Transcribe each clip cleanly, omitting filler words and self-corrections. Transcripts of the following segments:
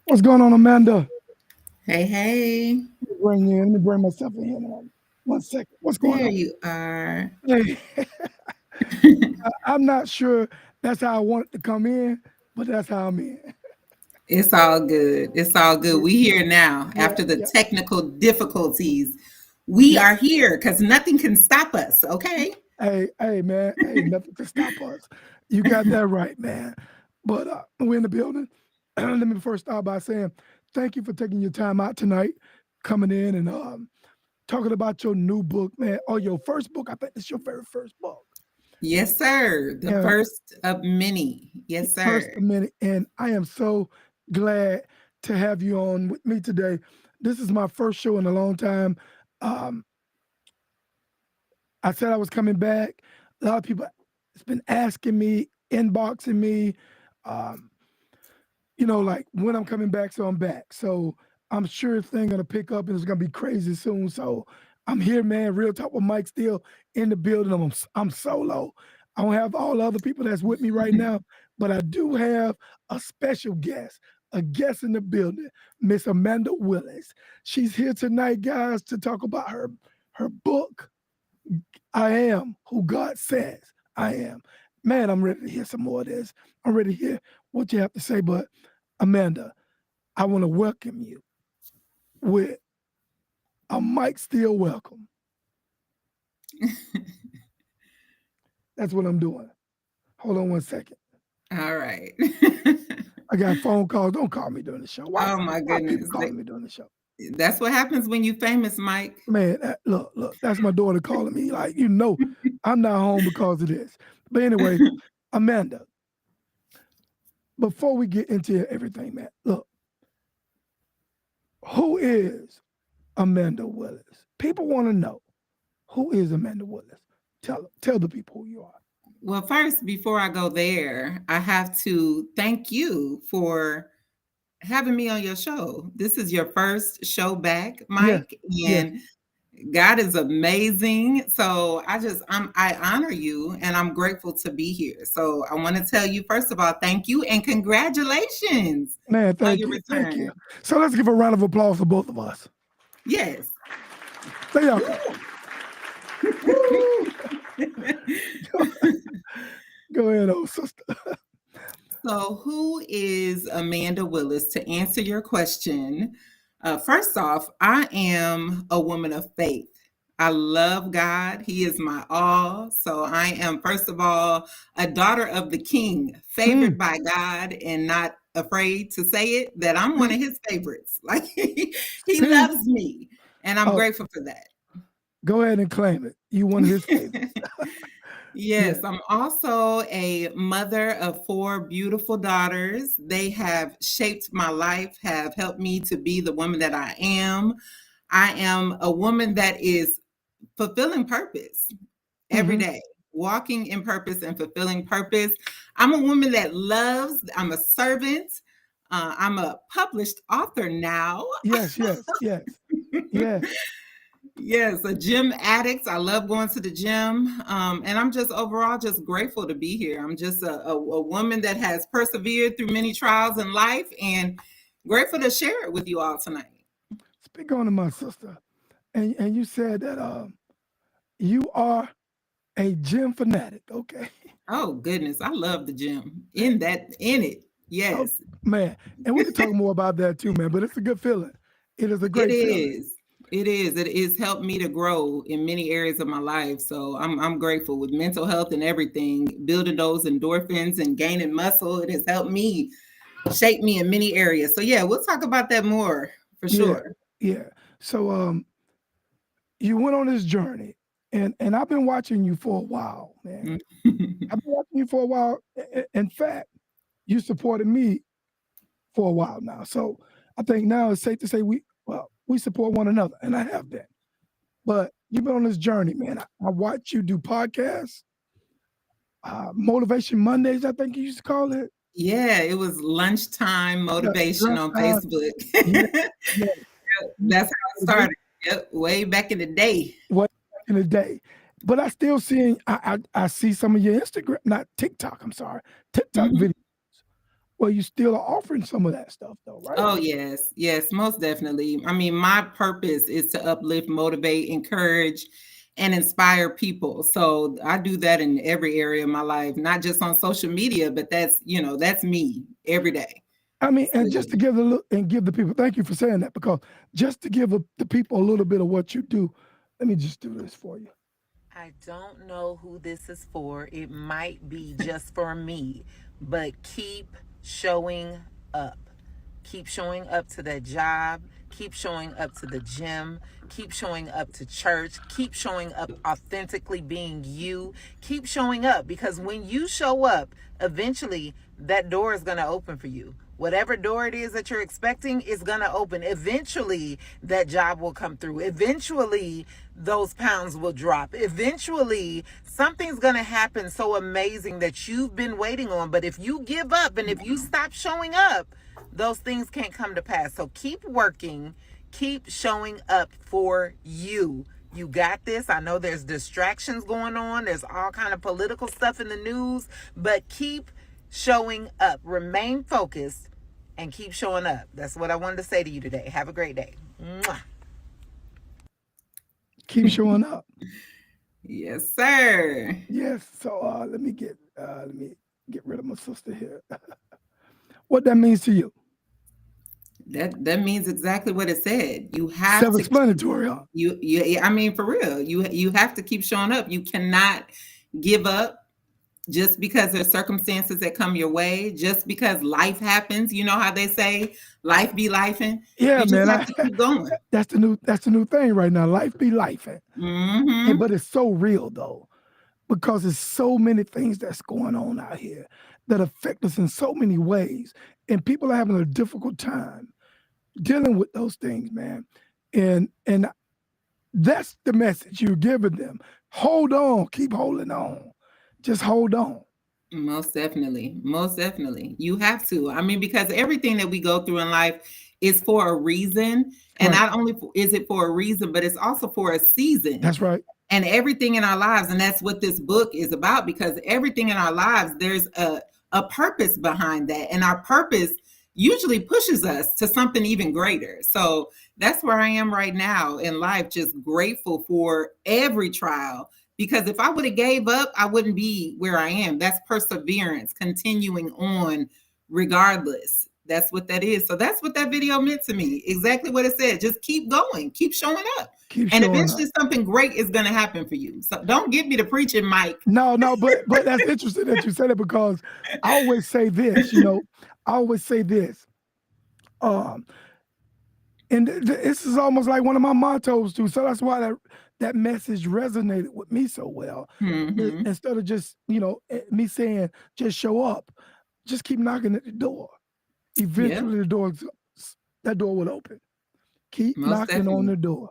What's going on, Amanda? Hey, hey, Let me bring myself in here now. 1 second. What's going there on? you are. Hey, I'm not sure that's how I want it to come in, but that's how I'm in. It's all good. It's all good. Yeah, We here now yeah, after the yeah, technical difficulties. We yeah. are here because nothing can stop us, okay? Hey, man. Hey, nothing can stop us. You got that right, man. But we're in the building. Let me first start by saying thank you for taking your time out tonight, coming in and talking about your new book, man. Oh, your first book. I think it's your very first book. Yes, sir. The Yeah, first of many. Yes, first sir. a minute, and I am so glad to have you on with me today. This is my first show in a long time. Um, I said I was coming back. A lot of people has been asking me, inboxing me, um, like when I'm coming back. So I'm back. So I'm sure thing gonna pick up and it's gonna be crazy soon. So I'm here, man. Real talk with Mike still in the building. I'm solo. I don't have all the other people that's with me right now, but I do have a special guest, a guest in the building, Miss Amanda Willis. She's here tonight, guys, to talk about her book. I am who God says I am. Man, I'm ready to hear some more of this. I'm ready to hear what you have to say. But Amanda, I want to welcome you with a mic still welcome. That's what I'm doing. Hold on 1 second. All right. I got phone calls. Don't call me during the show. Why Oh my why people goodness. calling me during the show? That's what happens when you famous, Mike. Man, look, that's my daughter calling me. Like, I'm not home because of this. But anyway, Amanda, before we get into everything, man, look, who is Amanda Willis? People want to know who is Amanda Willis. Tell the people who you are. Well, first, before I go there, I have to thank you for having me on your show. This is your first show back, Yes, Mike, yes, and God is amazing. So I honor you and I'm grateful to be here. So I want to tell you first of all, thank you and congratulations man. on Thank your you, thank you. return. So let's give a round of applause for both of us. Yes. There y'all go. Woo! Go ahead, old sister. So, who is Amanda Willis? To answer your question, first off, I am a woman of faith. I love God. He is my all. So, I am, first of all, a daughter of the King, Mm, favored by God and not afraid to say it that I'm one speak, of his favorites. Like, he speak. loves me, and I'm Oh, grateful for that. go ahead and claim it. You one of his favorites. Yeah. Yes, I'm also a mother of four beautiful daughters. They have shaped my life, have helped me to be the woman that I am. I am a woman that is fulfilling purpose every Hmm. day, walking in purpose and fulfilling purpose. I'm a woman that loves, I'm a servant. I'm a published author now. Yes, yes, yes, yes. Yes, a gym addict. I love going to the gym. And I'm just overall just grateful to be here. I'm just a woman that has persevered through many trials in life and grateful to share it with you all tonight. Speak on to my sister. And you said that you are a gym fanatic. Okay. Oh goodness, I love the gym. In it. Oh, Yes. man. And we could talk more about that too, man. But it's a good feeling. It is a It great feeling. is. It is. It has helped me to grow in many areas of my life. So I'm grateful with mental health and everything, building those endorphins and gaining muscle. It has helped me shape me in many areas. So yeah, we'll talk about that more for Yeah, sure. yeah. So you went on this journey, and I've been watching you for a while, man. Mm. I've been watching you for a while. In fact, you supported me for a while now. So I think now it's safe to say we support one another, and I have been. But you've been on this journey, man. I watch you do podcasts, Motivation Mondays, I think you used to call it. Yeah, it was lunchtime Yeah, motivation on lunchtime. Facebook. Yeah, yeah. You That's how it used to do started. Yep, way back in the day. way back in the day. But I still see I see some of your Instagram, not TikTok. I'm sorry, TikTok Mhm. videos well, you still are offering some of that stuff though, right? Oh, yes. Yes, most definitely. I mean, my purpose is to uplift, motivate, encourage, and inspire people. So I do that in every area of my life, not just on social media, but that's me every day. I mean, So, and just to give give the people, thank you for saying that, because just to give the people a little bit of what you do, let me just do this for you. I don't know who this is for. It might be just for me, but keep showing up. Keep showing up to that job. Keep showing up to the gym. Keep showing up to church. Keep showing up authentically being you. Keep showing up, because when you show up, eventually that door is going to open for you. Whatever door it is that you're expecting is going to open. Eventually, that job will come through. Eventually, those pounds will drop. Eventually, something's going to happen so amazing that you've been waiting on. But if you give up and if you stop showing up, those things can't come to pass. So keep working, keep showing up for you. You got this. I know there's distractions going on. There's all kind of political stuff in the news, but keep showing up. Remain focused and keep showing up. That's what I wanted to say to you today. Have a great day. Mwah. Keep showing up. yes, sir. Yes. So let me get rid of my sister here. What that means to you? That means exactly what it said. You have to Self-explanatory, huh? I mean, for real. You have to keep showing up. You cannot give up just because there's circumstances that come your way, just because life happens. You know how they say life be lifing. Yeah, You just man. have to keep going. That's the new thing right now. Life be life. Mm-hmm. But it's so real though, because there's so many things that's going on out here that affect us in so many ways. And people are having a difficult time dealing with those things, man. And that's the message you're giving them. Hold on, keep holding on. Just hold on. Most definitely. Most definitely. You have to. I mean, because everything that we go through in life is for a reason. And Right. not only is it for a reason, but it's also for a season. That's right. And everything in our lives, and that's what this book is about, because everything in our lives, there's a purpose behind that. And our purpose usually pushes us to something even greater. So that's where I am right now in life, just grateful for every trial. Because if I would have gave up, I wouldn't be where I am. That's perseverance, continuing on regardless. That's what that is. So that's what that video meant to me. Exactly what it said. Just keep going, keep showing up. Keep And showing eventually up. something great is going to happen for you. So don't get me to preaching, Mike. No, but that's interesting that you said it, because I always say this, I always say this. And this is almost like one of my mottos too. So that's why that message resonated with me so well. Mm-hmm. Instead of just, me saying, just show up, just keep knocking at the door. Eventually that door will open. Keep Most knocking definitely. on the door.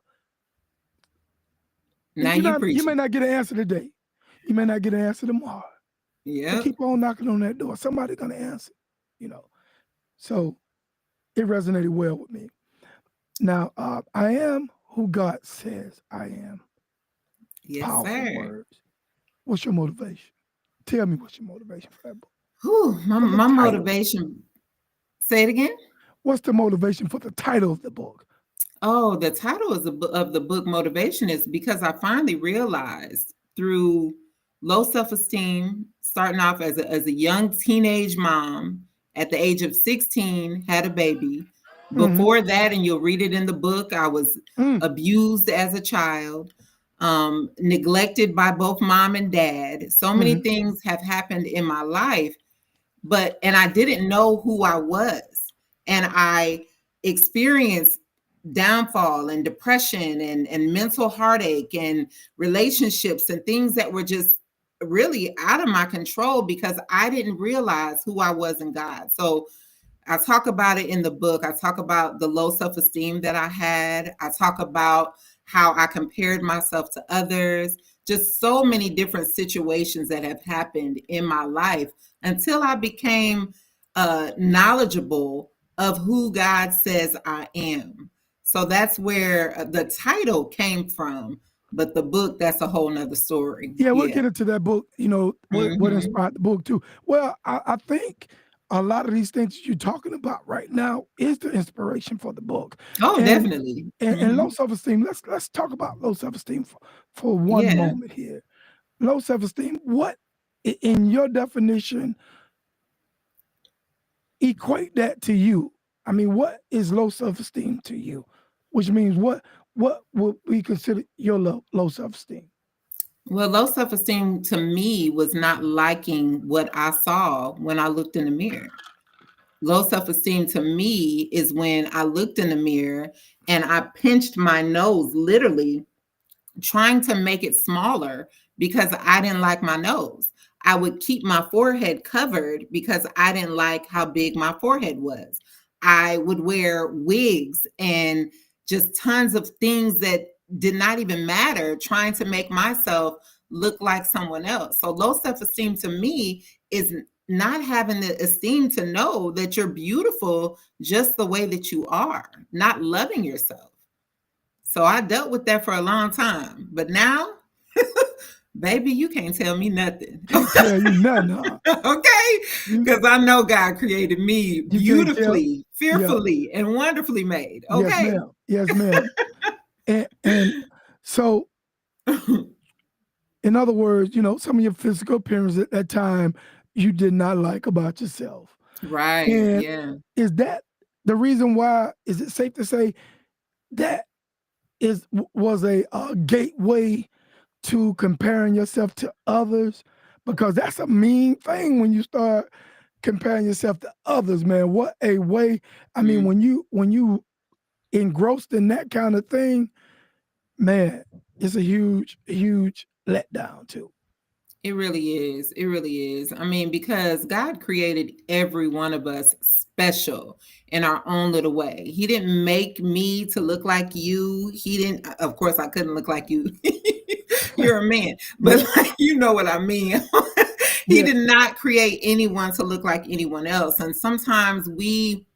Now You preaching. may not get an answer today. You may not get an answer tomorrow. Yeah. But keep on knocking on that door. Somebody's gonna answer, So it resonated well with me. Now, I am who God says I am. Yes, Powerful sir. words. What's your motivation? Tell me what's your motivation for that book. Whew, my motivation. Say it again. What's the motivation for the title of the book? Oh, the title of the book Motivation is because I finally realized through low self-esteem, starting off as a young teenage mom at the age of 16, had a baby. Before that, and you'll read it in the book, I was abused as a child, neglected by both mom and dad. So many things have happened in my life, and I didn't know who I was. And I experienced downfall and depression and mental heartache and relationships and things that were just really out of my control because I didn't realize who I was in God. So I talk about it in the book. I talk about the low self-esteem that I had. I talk about how I compared myself to others, just so many different situations that have happened in my life until I became knowledgeable of who God says I am. So that's where the title came from. But the book, that's a whole nother story. Yeah, we'll get into that book, what inspired the book too. Well, I think a lot of these things that you're talking about right now is the inspiration for the book. Oh, And definitely. and low Mhm. self-esteem. Let's talk about low self-esteem for one Yeah. moment here. Low self-esteem. What in your definition equate that to you? I mean, what is low self-esteem to you? Which means what would we consider your low self-esteem? Well, low self-esteem to me was not liking what I saw when I looked in the mirror. Low self-esteem to me is when I looked in the mirror and I pinched my nose, literally trying to make it smaller because I didn't like my nose. I would keep my forehead covered because I didn't like how big my forehead was. I would wear wigs and just tons of things that did not even matter, trying to make myself look like someone else. So low self-esteem to me is not having the esteem to know that you're beautiful just the way that you are, not loving yourself. So I dealt with that for a long time. But now, baby, you can't tell me nothing. Can't tell you nothing, huh? Okay? You Because I know God created me you can't tell. beautifully, Yeah. fearfully, and wonderfully made. Yes, Okay? ma'am. Yes, ma'am. And so, in other words, some of your physical appearance at that time you did not like about yourself. Right. And Yeah. is that the reason why? Is it safe to say that was a gateway to comparing yourself to others? Because that's a mean thing when you start comparing yourself to others, man. What a way! I mean, Mm. when you engrossed in that kind of thing, man, it's a huge letdown too. It really is. It really is. I mean, because God created every one of us special in our own little way. He didn't make me to look like you. He didn't, of course, I couldn't look like you. You're a man, but Yeah, like, you know what I mean. He yeah, did not create anyone to look like anyone else. And sometimes we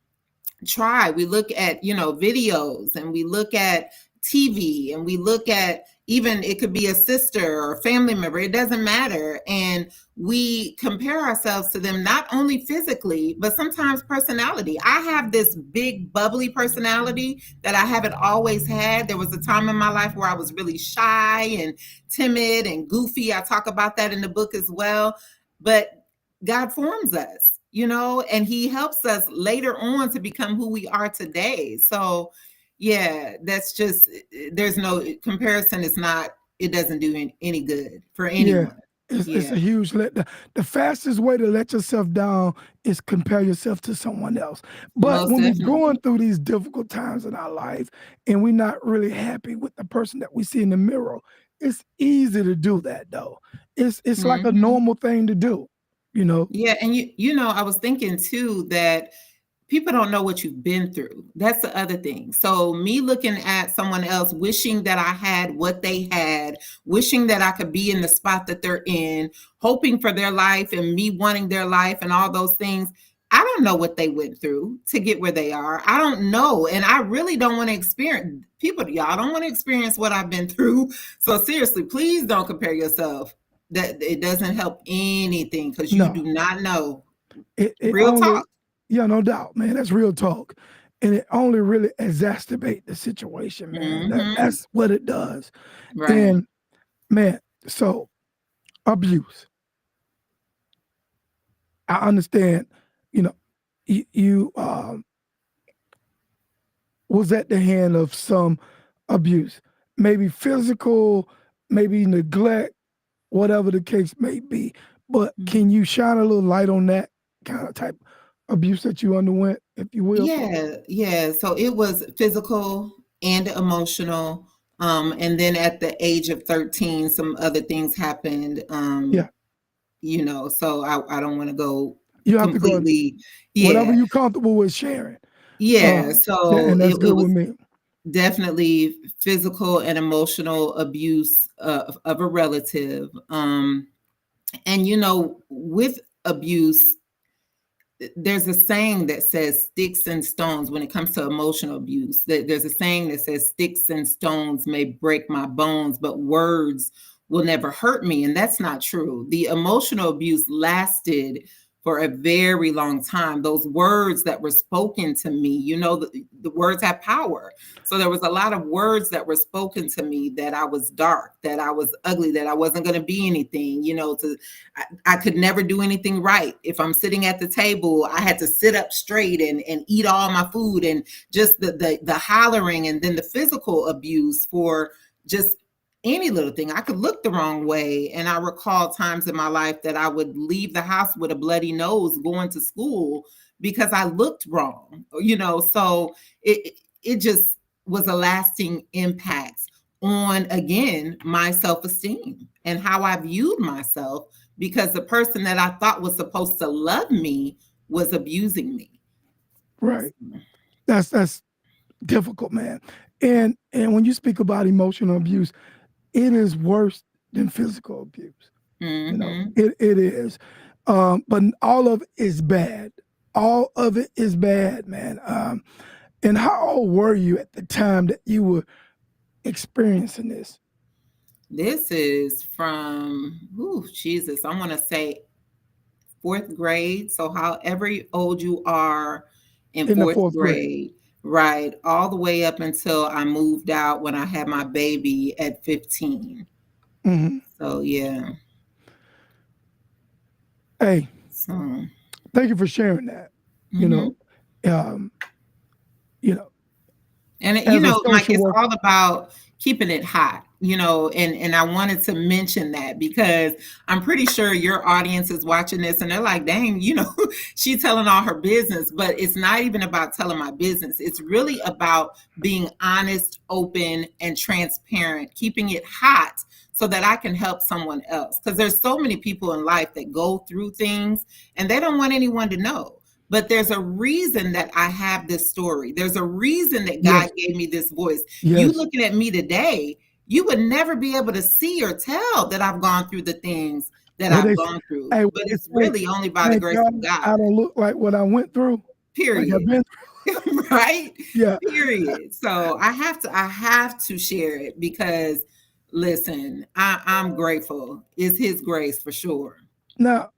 look at videos, and we look at TV, and we look at, even it could be a sister or a family member, it doesn't matter, and we compare ourselves to them, not only physically but sometimes personality. I have this big bubbly personality that I haven't always had. There was a time in my life where I was really shy and timid and goofy. I talk about that in the book as well. But God forms us, and he helps us later on to become who we are today. So, yeah, that's just, there's no comparison. It doesn't do any good for yeah. anyone. It's Yeah, a huge let. The fastest way to let yourself down is compare yourself to someone else. But most when we're going definitely. through these difficult times in our life and we're not really happy with the person that we see in the mirror, it's easy to do that though. It's like a Mhm. normal thing to do, you know. Yeah, and I was thinking too that people don't know what you've been through. That's the other thing. So me looking at someone else, wishing that I had what they had, wishing that I could be in the spot that they're in, hoping for their life and me wanting their life and all those things. I don't know what they went through to get where they are. I don't know. And I really don't want to experience, y'all don't want to experience what I've been through. So seriously, please don't compare yourself. That it doesn't help anything, because you do No, not know. it Real only, talk. yeah, no doubt, man. That's real talk, and it only really exacerbate the situation, man. Hmm. That's what it does. Right. And man, so abuse. I understand, you know, you was at the hand of some abuse, maybe physical, maybe neglect, whatever the case may be. But can you shine a little light on that kind of type abuse that you underwent, if you will? Yeah, yeah. So it was physical and emotional. And then at the age of 13, some other things happened. Yeah, So I don't want to go you have to go in completely. whatever Yeah, you comfortable with sharing. yeah. And So that's it good with was me. definitely physical and emotional abuse of a relative. And with abuse, there's a saying that says sticks and stones when it comes to emotional abuse. There's a saying that says sticks and stones may break my bones, but words will never hurt me. And that's not true. The emotional abuse lasted for a very long time. Those words that were spoken to me, the words have power. So there was a lot of words that were spoken to me that I was dark, that I was ugly, that I wasn't going to be anything, I could never do anything right. If I'm sitting at the table, I had to sit up straight and eat all my food, and just the hollering, and then the physical abuse for just any little thing. I could look the wrong way. And I recall times in my life that I would leave the house with a bloody nose going to school because I looked wrong, so it just was a lasting impact on, again, my self-esteem and how I viewed myself, because the person that I thought was supposed to love me was abusing me. Right. That's difficult, man. And when you speak about emotional abuse, it is worse than physical abuse. Mm-hmm. It is. But all of it is bad. All of it is bad, man. And how old were you at the time that you were experiencing this? This is from, Jesus, I want to say 4th grade. So however old you are in the 4th fourth grade, right, all the way up until I moved out when I had my baby at 15. Mm-hmm. So, yeah. Hey, So, thank you for sharing that. mm-hmm. And like, it's all about keeping it hot, and I wanted to mention that because I'm pretty sure your audience is watching this and they're like, dang, she's telling all her business, but it's not even about telling my business. It's really about being honest, open, and transparent, keeping it hot so that I can help someone else. Because there's so many people in life that go through things and they don't want anyone to know. But there's a reason that I have this story. There's a reason that God gave me this voice. Yes. You looking at me today, you would never be able to see or tell that I've gone through the things that I've gone through. But it's really only by the grace of God. I don't look like what I went through. Period. Like I've been through. Right? Yeah. Period. So I have to share it because, listen, I'm grateful. It's His grace for sure. Now,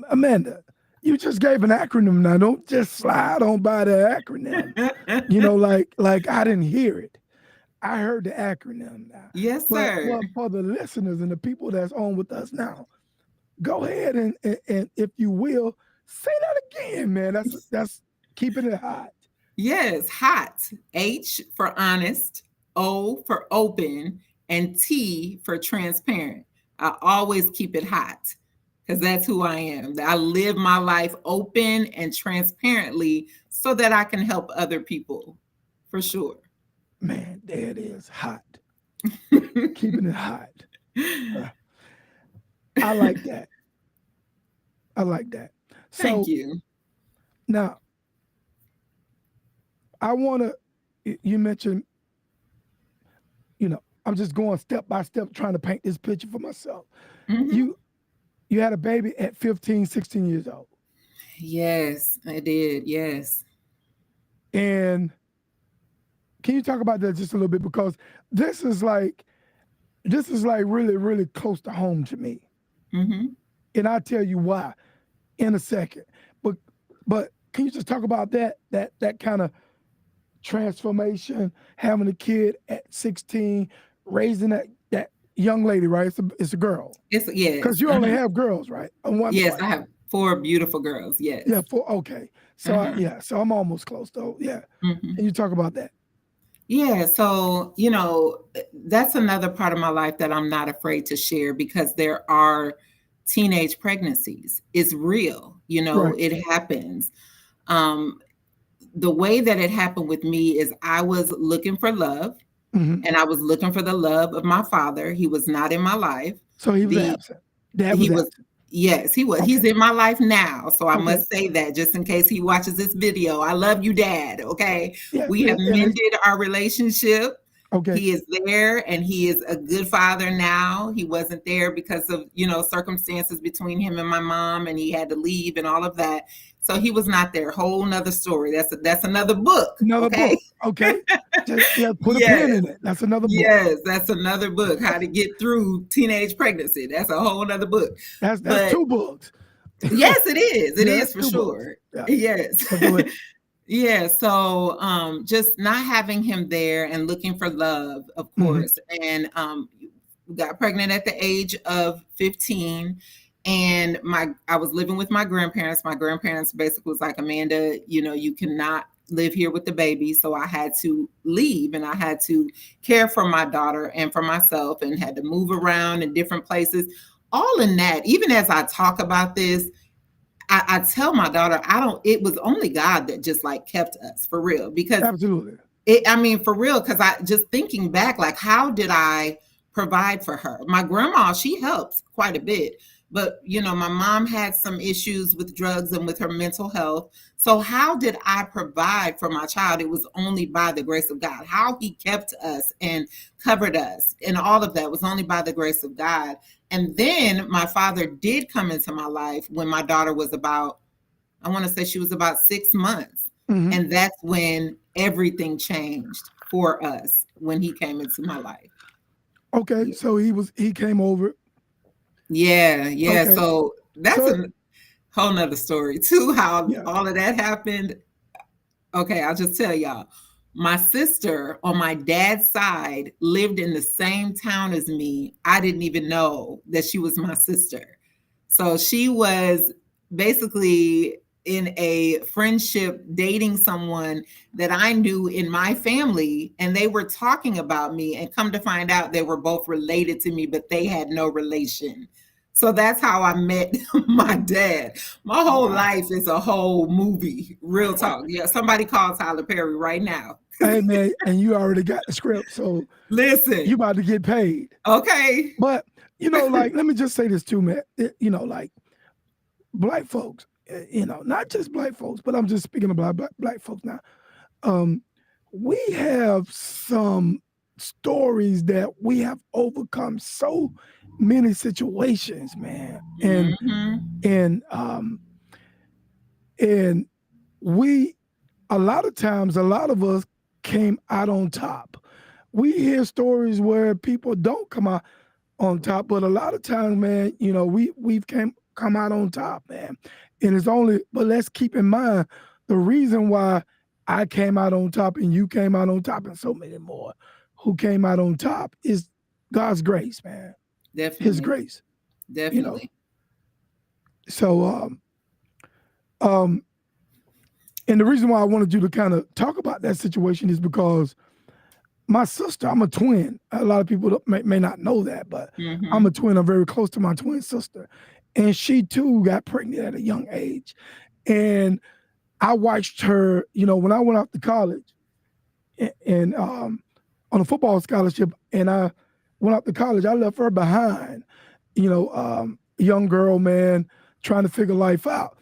Amanda, you just gave an acronym. Now, don't just slide on by the acronym. Like I didn't hear it. I heard the acronym now. Yes, sir. But for the listeners and the people that's on with us now, go ahead and if you will, say that again, man. That's keeping it hot. Yes, hot. H for honest, O for open, and T for transparent. I always keep it hot. Because that's who I am. I live my life open and transparently so that I can help other people, for sure. Man, there it is, hot. Keeping it hot. I like that. So, thank you. Now, I want to, you mentioned, I'm just going step by step trying to paint this picture for myself. Mm-hmm. You had a baby at 15, 16 years old. Yes, I did. Yes. And can you talk about that just a little bit? Because this is like really, really close to home to me. Mm-hmm. And I'll tell you why in a second. But can you just talk about that kind of transformation, having a kid at 16, raising that young lady, right? It's a girl. Yes. Because you only have girls, right? Yes, I have 4 beautiful girls. Yes. Yeah, 4. Okay. So so I'm almost close though. Yeah. Mm-hmm. Can you talk about that? Yeah. So, that's another part of my life that I'm not afraid to share because there are teenage pregnancies. It's real. Right. It happens. The way that it happened with me is I was looking for love. Mm-hmm. And I was looking for the love of my father. He was not in my life. So he was absent. Dad was absent. Yes, he was. Okay. He's in my life now. So I must say that just in case he watches this video. I love you, Dad. Okay. Yeah, we have mended our relationship. Okay. He is there and he is a good father now. He wasn't there because of, circumstances between him and my mom, and he had to leave and all of that. So he was not there. Whole nother story. That's another book. Another book. Okay. Just put a pen in it. That's another book. Yes, that's another book. How to get through teenage pregnancy. That's a whole other book. That's 2 books. Yes, it is. It Yeah, is that's for two books. sure. Yeah. Yes. But go ahead. Yeah, so just not having him there and looking for love, of Hmm. course. And got pregnant at the age of 15. And I was living with my grandparents. My grandparents basically was like, Amanda, you cannot live here with the baby. So I had to leave and I had to care for my daughter and for myself and had to move around in different places. All in that, even as I talk about this, I tell my daughter, it was only God that just like kept us for real. Because Absolutely. I mean, for real, because I just thinking back, like, how did I provide for her? My grandma, she helps quite a bit. But, my mom had some issues with drugs and with her mental health. So, how did I provide for my child? It was only by the grace of God. How he kept us and covered us and all of that was only by the grace of God. And then my father did come into my life when my daughter was about, I want to say she was about 6 months. Hmm. And that's when everything changed for us when he came into my life. Okay, so he came over. Yeah, yeah. Okay, So that's so a whole nother story too, how yeah. all of that happened. Okay, I'll just tell y'all. My sister on my dad's side lived in the same town as me. I didn't even know that she was my sister. So she was basically in a friendship dating someone that I knew in my family, and they were talking about me. And come to find out, they were both related to me, but they had no relation. So that's how I met my dad. My whole Wow. life is a whole movie. Real talk. Yeah, somebody call Tyler Perry right now. Hey man, and you already got the script, so you Listen. about to get paid. Okay. But like, let me just say this too, man. Like black folks, not just black folks, but I'm just speaking about black folks now. Um, we have some stories that we have overcome so many situations, man, Mm-hmm. and and we a lot of times, a lot of us came out on top. We hear stories where people don't come out on top, but a lot of times, man, we've come out on top, man. And it's only, but let's keep in mind the reason why I came out on top and you came out on top and so many more who came out on top is God's grace, man. His Definitely. grace, you know. Definitely. So um and the reason why I wanted you to kind of talk about that situation is because my sister, I'm a twin. A lot of people may not know that, but I'm a Mm-hmm. twin. I'm very close to my twin sister. And she too got pregnant at a young age. And I watched her, when I went off to college and on a football scholarship, and I went out to college, I left her behind, young girl, man, trying to figure life out.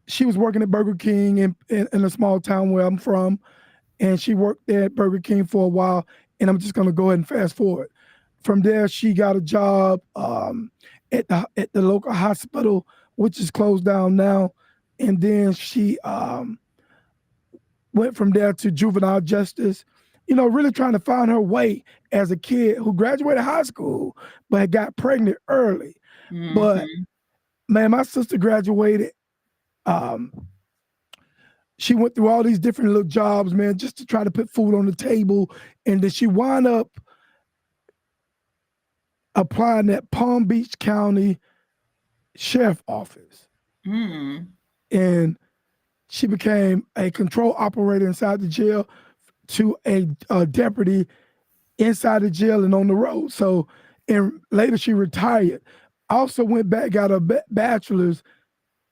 She was working at Burger King in a small town where I'm from, and she worked there at Burger King for a while. And I'm just gonna go ahead and fast forward. From there, she got a job at the local hospital, which is closed down now. And then she went from there to juvenile justice. Really trying to find her way as a kid who graduated high school but got pregnant early. But Mm-hmm. man, my sister graduated. Um, she went through all these different little jobs, man, just to try to put food on the table. And then she wound up applying at Palm Beach County Sheriff Office. Mm. And she became a control operator inside the jail to a deputy inside the jail and on the road. So, and later she retired. Also went back, got a bachelor's,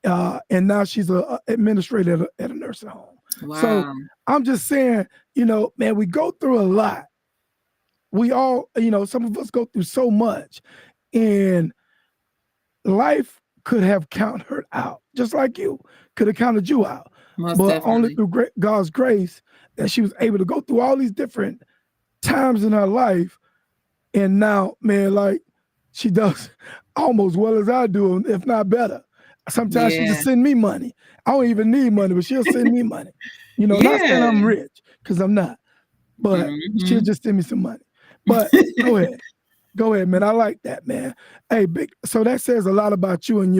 and now she's an administrator at a nursing home. So Wow. I'm just saying, man, we go through a lot. We all, some of us go through so much, and life could have counted her out, just like you could have counted you out. Most But only definitely. through God's grace that she was able to go through all these different times in her life. And now, man, like she does almost well as I do, if not better. Sometimes she Yeah. just send me money. I don't even need money, but she'll send me money. Not saying Yeah. I'm rich, because I'm not, but she'll Mm-hmm. just send me some money. But go ahead. Go ahead, man. I like that, man. Hey, big. So that says a lot about you and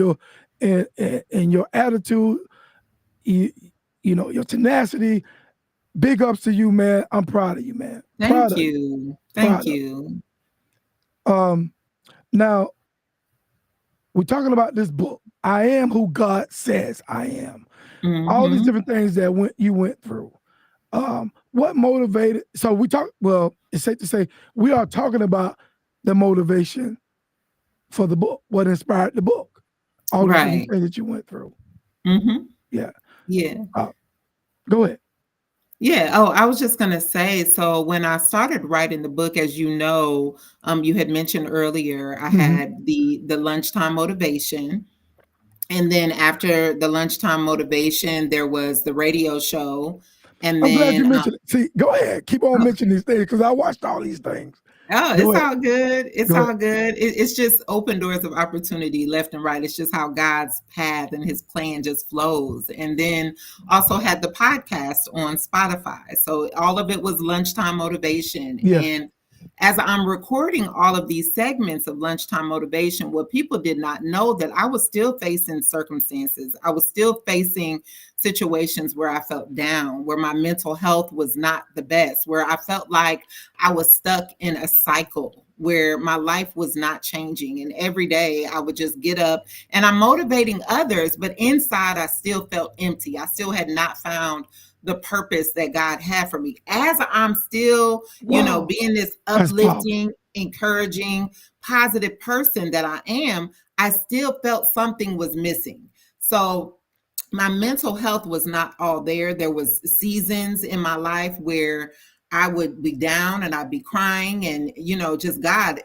and your attitude, you, you know, your tenacity. Big ups to you, man. I'm proud of you, man. Proud Thank of you. you. Thank Proud of you. you. Now we're talking about this book. I am who God says I am. All these Hmm. different things that you went through. What motivated? So we talk. Well, it's safe to say we are talking about the motivation for the book. What inspired the book? All the different Right. things that you went through. Hmm. Yeah. Yeah. Uh, Go ahead. Yeah. Oh, I was just going to say, so when I started writing the book, as you know, you had mentioned earlier, I Hmm. had the lunchtime motivation. And then after the lunchtime motivation, there was the radio show. And I'm glad you then mentioned it. See, go ahead. Keep on mentioning these things because I watched all these things. oh, Go it's ahead. all good. It's Go ahead. all good. It's just open doors of opportunity left and right. It's just how God's path and his plan just flows. And then also had the podcast on Spotify. So all of it was lunchtime motivation. Yeah. And as I'm recording all of these segments of lunchtime motivation, what people did not know that I was still facing circumstances. I was still facing situations where I felt down, where my mental health was not the best, where I felt like I was stuck in a cycle where my life was not changing. And every day I would just get up and I'm motivating others, but inside I still felt empty. I still had not found the purpose that God had for me. As I'm still, Wow. being this That's powerful. uplifting, encouraging, positive person that I am, I still felt something was missing. So my mental health was not all there. There was seasons in my life where I would be down and I'd be crying and just God,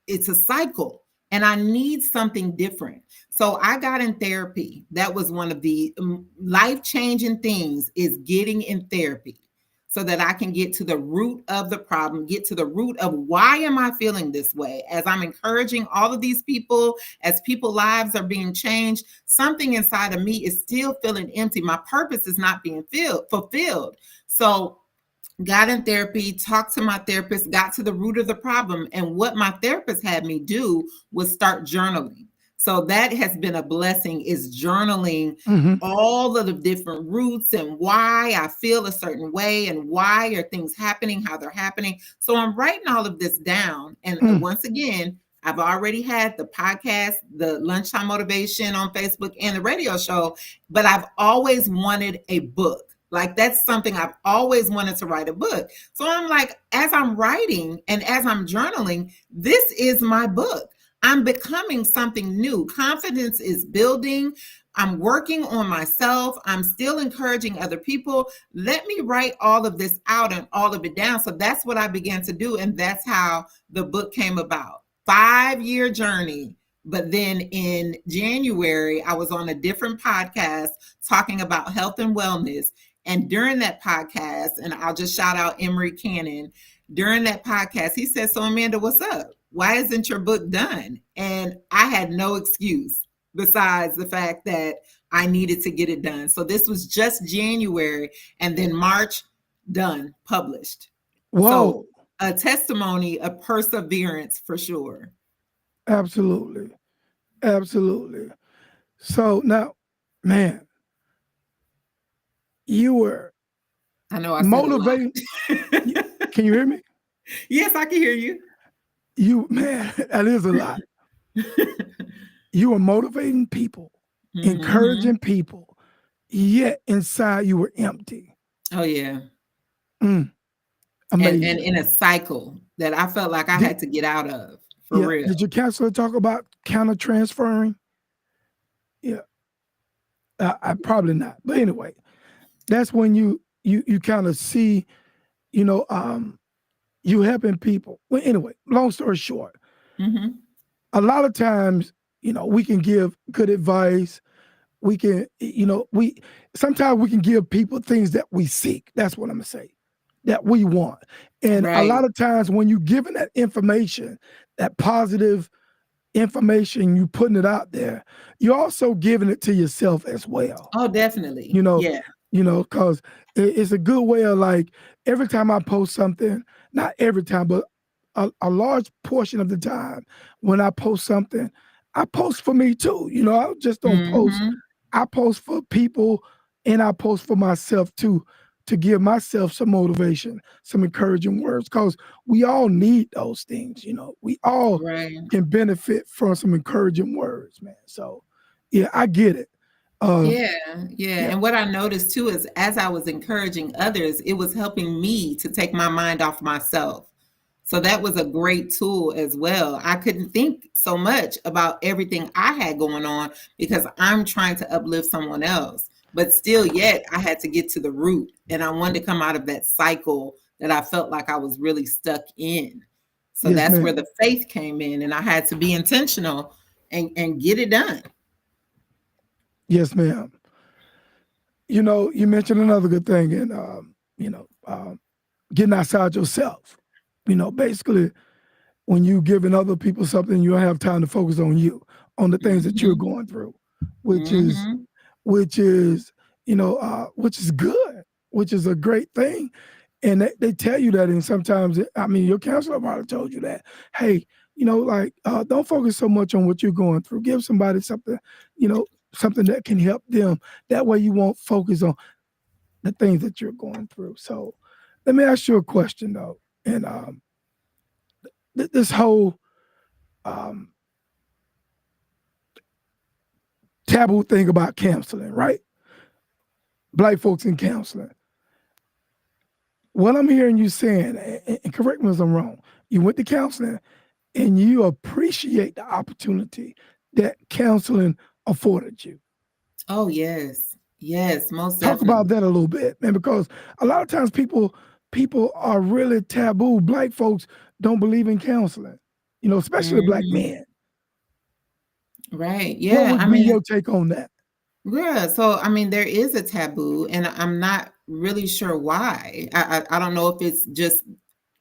it's a cycle and I need something different. So I got in therapy. That was one of the life-changing things is getting in therapy so that I can get to the root of the problem, get to the root of why am I feeling this way? As I'm encouraging all of these people, as people lives are being changed, something inside of me is still feeling empty. My purpose is not being fulfilled. So got in therapy, talked to my therapist, got to the root of the problem. And what my therapist had me do was start journaling. So that has been a blessing is journaling Hmm. all of the different roots and why I feel a certain way and why are things happening, how they're happening. So I'm writing all of this down. And Mm. once again, I've already had the podcast, the lunchtime motivation on Facebook and the radio show, but I've always wanted a book. Like that's something I've always wanted to write a book. So I'm like, as I'm writing and as I'm journaling, this is my book. I'm becoming something new. Confidence is building. I'm working on myself. I'm still encouraging other people. Let me write all of this out and all of it down. So that's what I began to do. And that's how the book came about. 5-year journey. But then in January, I was on a different podcast talking about health and wellness. And during that podcast, and I'll just shout out Emery Cannon, during that podcast, he said, so Amanda, what's up? Why isn't your book done? And I had no excuse besides the fact that I needed to get it done. So this was just January, and then March, done, published. So Whoa. a testimony of perseverance for sure. Absolutely. Absolutely. So now, man, you were I know I said a lot. motivating. Can you hear me? Yes, I can hear you. You, man, that is a lot. You were motivating people, Mhm. encouraging people, yet inside you were empty. Oh yeah. Mm, And amazing. in a cycle that I felt like I Did, had to get out of for yeah. Did real. your counselor talk about counter transferring? Yeah. I probably not. But anyway, that's when you kind of see, you know, you helping people. Well, anyway, long story short, Mhm. a lot of times, we can give good advice. We can, we sometimes we can give people things that we seek. That's what I'm gonna say, that we want. And a Right. lot of times when you giving that information, that positive information, you putting it out there, you're also giving it to yourself as well. Oh, You definitely. know, Yeah. because it's a good way of like every time I post something, not every time, but a large portion of the time when I post something, I post for me too. I just don't post. Mhm. I post for people, and I post for myself too, to give myself some motivation, some encouraging words, because we all need those things. We all Right. can benefit from some encouraging words, man. So, yeah, I get it. Uh, Yeah, yeah. yeah, And what I noticed too is as I was encouraging others, it was helping me to take my mind off myself. So that was a great tool as well. I couldn't think so much about everything I had going on because I'm trying to uplift someone else. But still, yet, I had to get to the root and I wanted to come out of that cycle that I felt like I was really stuck in. So yes, that's where ma'am. the faith came in, and I had to be intentional and get it done. Yes, ma'am. You mentioned another good thing, and getting outside yourself. Basically, when you giving other people something, you don't have time to focus on you, on the things that you're Mhm. going through, which is Mhm. which is which is good, which is a great thing. And they tell you that, and sometimes I mean your counselor probably told you that. Hey, like don't focus so much on what you're going through. Give somebody something, something that can help them. That way you won't focus on the things that you're going through. So let me ask you a question though. And this whole um, taboo thing about counseling, right? Black folks in counseling. What I'm hearing you saying, and correct me if I'm wrong, you went to counseling and you appreciate the opportunity that counseling afforded you. Oh, yes. Yes, most Talk about definitely. that a little bit, man, because a lot of times people are really taboo. Black folks don't believe in counseling, especially black Mhm. men. Right. What Yeah. would I be mean, your take on that? yeah. So, I mean, there is a taboo, and I'm not really sure why. I don't know if it's just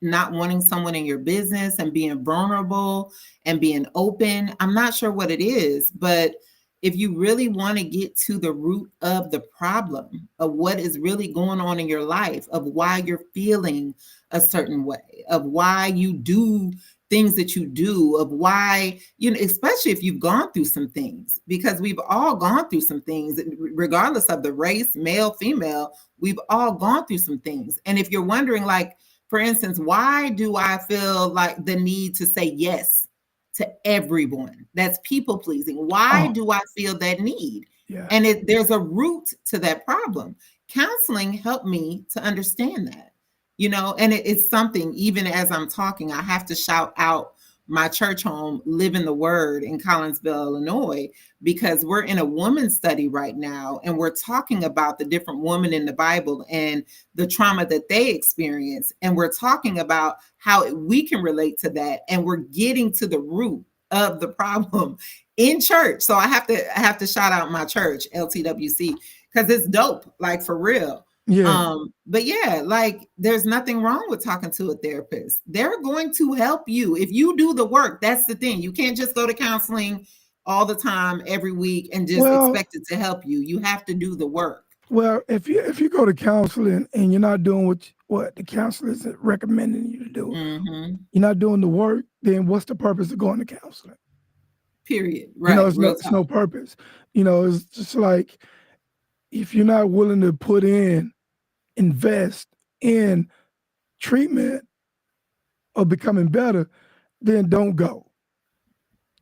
not wanting someone in your business and being vulnerable and being open. I'm not sure what it is, but if you really want to get to the root of the problem of what is really going on in your life, of why you're feeling a certain way, of why you do things that you do, of why, especially if you've gone through some things, because we've all gone through some things, regardless of the race, male, female, we've all gone through some things. And if you're wondering, like, for instance, why do I feel like the need to say yes to everyone? That's people pleasing. Why Oh, do I feel that need? yeah. And there's a root to that problem. Counseling helped me to understand that, and it's something, even as I'm talking, I have to shout out my church home, Live in the Word in Collinsville, Illinois, because we're in a woman's study right now and we're talking about the different women in the Bible and the trauma that they experience. And we're talking about how we can relate to that. And we're getting to the root of the problem in church. So I have to shout out my church, LTWC, because it's dope, like for real. Yeah. But yeah, like there's nothing wrong with talking to a therapist. They're going to help you if you do the work. That's the thing. You can't just go to counseling all the time every week and just Well, expect it to help you. You have to do the work. well, if you go to counseling and you're not doing what the counselor is recommending you to do, Mm-hmm. you're not doing the work, then what's the purpose of going to counseling? Period. Right. Real It's no talk. purpose. It's just like if you're not willing to invest in treatment or becoming better, then don't go.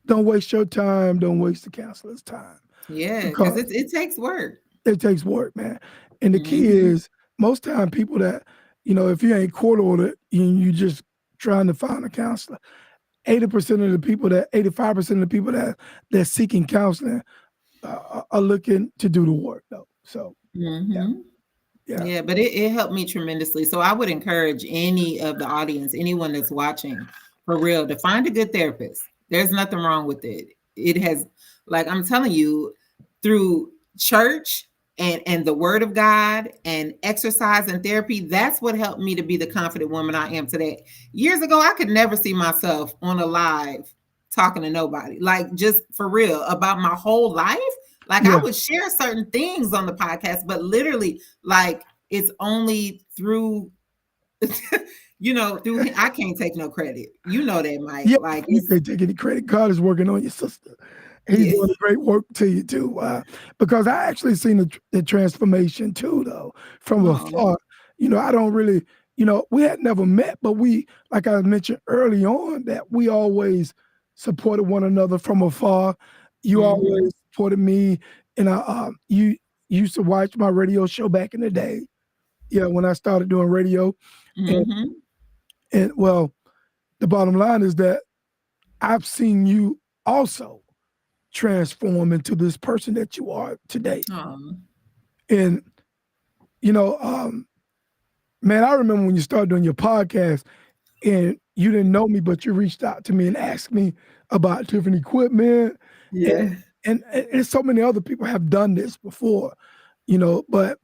Don't waste your time. Don't waste the counselor's time Yeah, because because it takes work. it takes work, man. And the key Mm-hmm. is most time people that, if you ain't court ordered and you just trying to find a counselor, 80% of the people 85% of the people that's seeking counseling are looking to do the work though. So yeah, Mm-hmm. yeah, Yeah, but it helped me tremendously. So I would encourage any of the audience, anyone that's watching, for real, to find a good therapist. There's nothing wrong with it. It has, like I'm telling you, through church and the word of God and exercise and therapy, that's what helped me to be the confident woman I am today. Years ago, I could never see myself on a live talking to nobody, like just for real about my whole life. Like I yeah. would share certain things on the podcast, but literally, like it's only through through him, I can't take no credit. You know that, Mike. Yeah, Like you it's can't take any credit. God is working on your sister. He's yeah. doing a great work to you too. Because I actually seen the transformation too, though, from Oh. afar. I don't really, we had never met, but we, like I mentioned early on, that we always supported one another from afar. You Mm-hmm. always supported me, and you used to watch my radio show back in the day. Yeah, when I started doing radio, and Mm-hmm. well, the bottom line is that I've seen you also transform into this person that you are today. Oh. And, you know, um, man, I remember when you started doing your podcast and you didn't know me, but you reached out to me and asked me about different equipment. And, Yeah. and so many other people have done this before, but,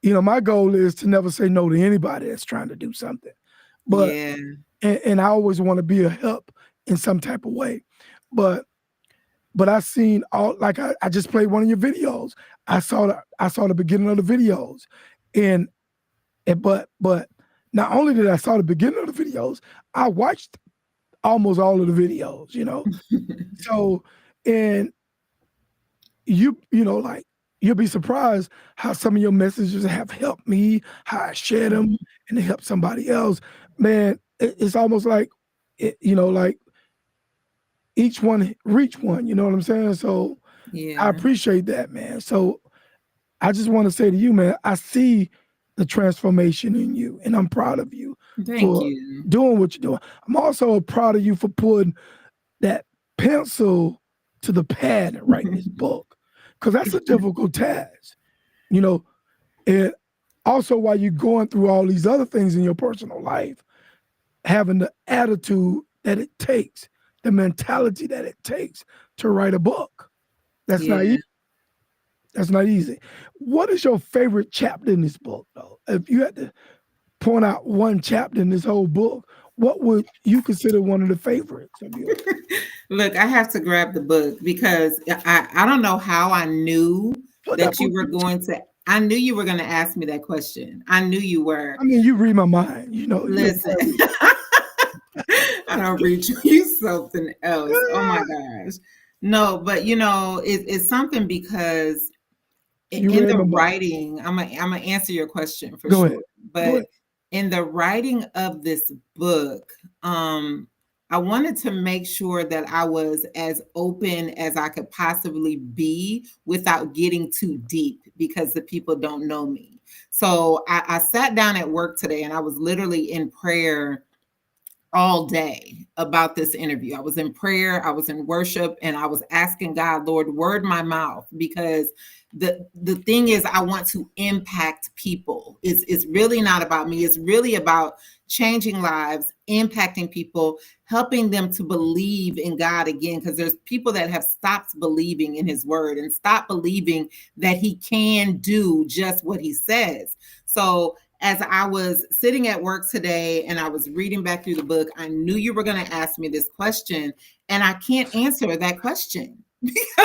my goal is to never say no to anybody that's trying to do something. But, Yeah. and I always want to be a help in some type of way. But I seen all like I just played one of your videos. I saw the beginning of the videos, and but not only did I saw the beginning of the videos, I watched almost all of the videos. So and like you'll be surprised how some of your messages have helped me, how I share them, and they help somebody else. Man, it's almost like like each one reach one. You know what I'm saying? So I Yeah. appreciate that, man. So I just want to say to you, man, I see the transformation in you, and I'm proud of you Thank for you. doing what you're doing. I'm also proud of you for putting that pencil to the pad and writing this book, because that's a difficult task, you know. And also, while you're going through all these other things in your personal life, having the attitude that it takes, the mentality that it takes to write a book. That's not Yeah. easy. That's not easy. What is your favorite chapter in this book, though? If you had to point out one chapter in this whole book, what would you consider one of the favorites of yours? Look, I have to grab the book because I don't know how I knew Put that that you book were in the chat. going to. I knew you were going to ask me that question. I knew you were. I mean, you read my mind. You know Listen, I read. I don't read you something else. Oh my gosh. No, but it's something because You in read the my mind. writing, I'm gonna answer your question for Go ahead. sure. Go But ahead. in the writing of this book, I wanted to make sure that I was as open as I could possibly be without getting too deep because the people don't know me. So I sat down at work today and I was literally in prayer all day about this interview. I was in prayer, I was in worship, and I was asking God, Lord, word my mouth, because the thing is I want to impact people. It's really not about me. It's really about changing lives, impacting people, helping them to believe in God again, because there's people that have stopped believing in his word and stopped believing that he can do just what he says. So as I was sitting at work today and I was reading back through the book, I knew you were going to ask me this question, and I can't answer that question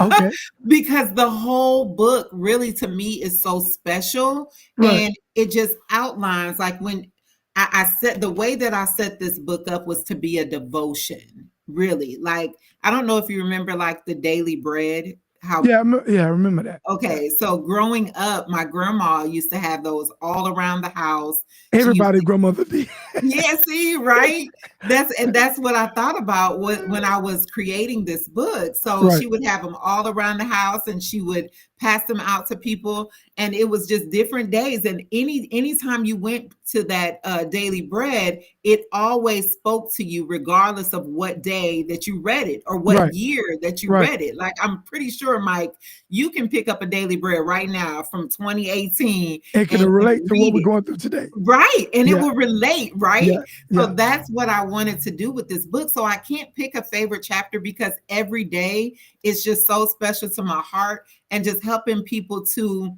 Okay. because the whole book really to me is so special, Right. and it just outlines like when I set the way that I set this book up was to be a devotion, really. Like, I don't know if you remember like the daily bread, how Yeah, I remember that. Yeah. okay, so growing up, my grandma used to have those all around the house. She used Everybody to grandmother did. yeah, see, right? That's what I thought about when I was creating this book. So Right. she would have them all around the house and she would pass them out to people, and it was just different days. And anytime you went to that daily bread, it always spoke to you regardless of what day that you read it or what Right. year that you Right. read it. Like, I'm pretty sure, Mike, you can pick up a daily bread right now from 2018 It can and relate to what read we're it. going through today. Right. And it Yeah. will relate, right? Yeah. Yeah. So that's what I wanted to do with this book. So I can't pick a favorite chapter because every day is just so special to my heart, and just helping people to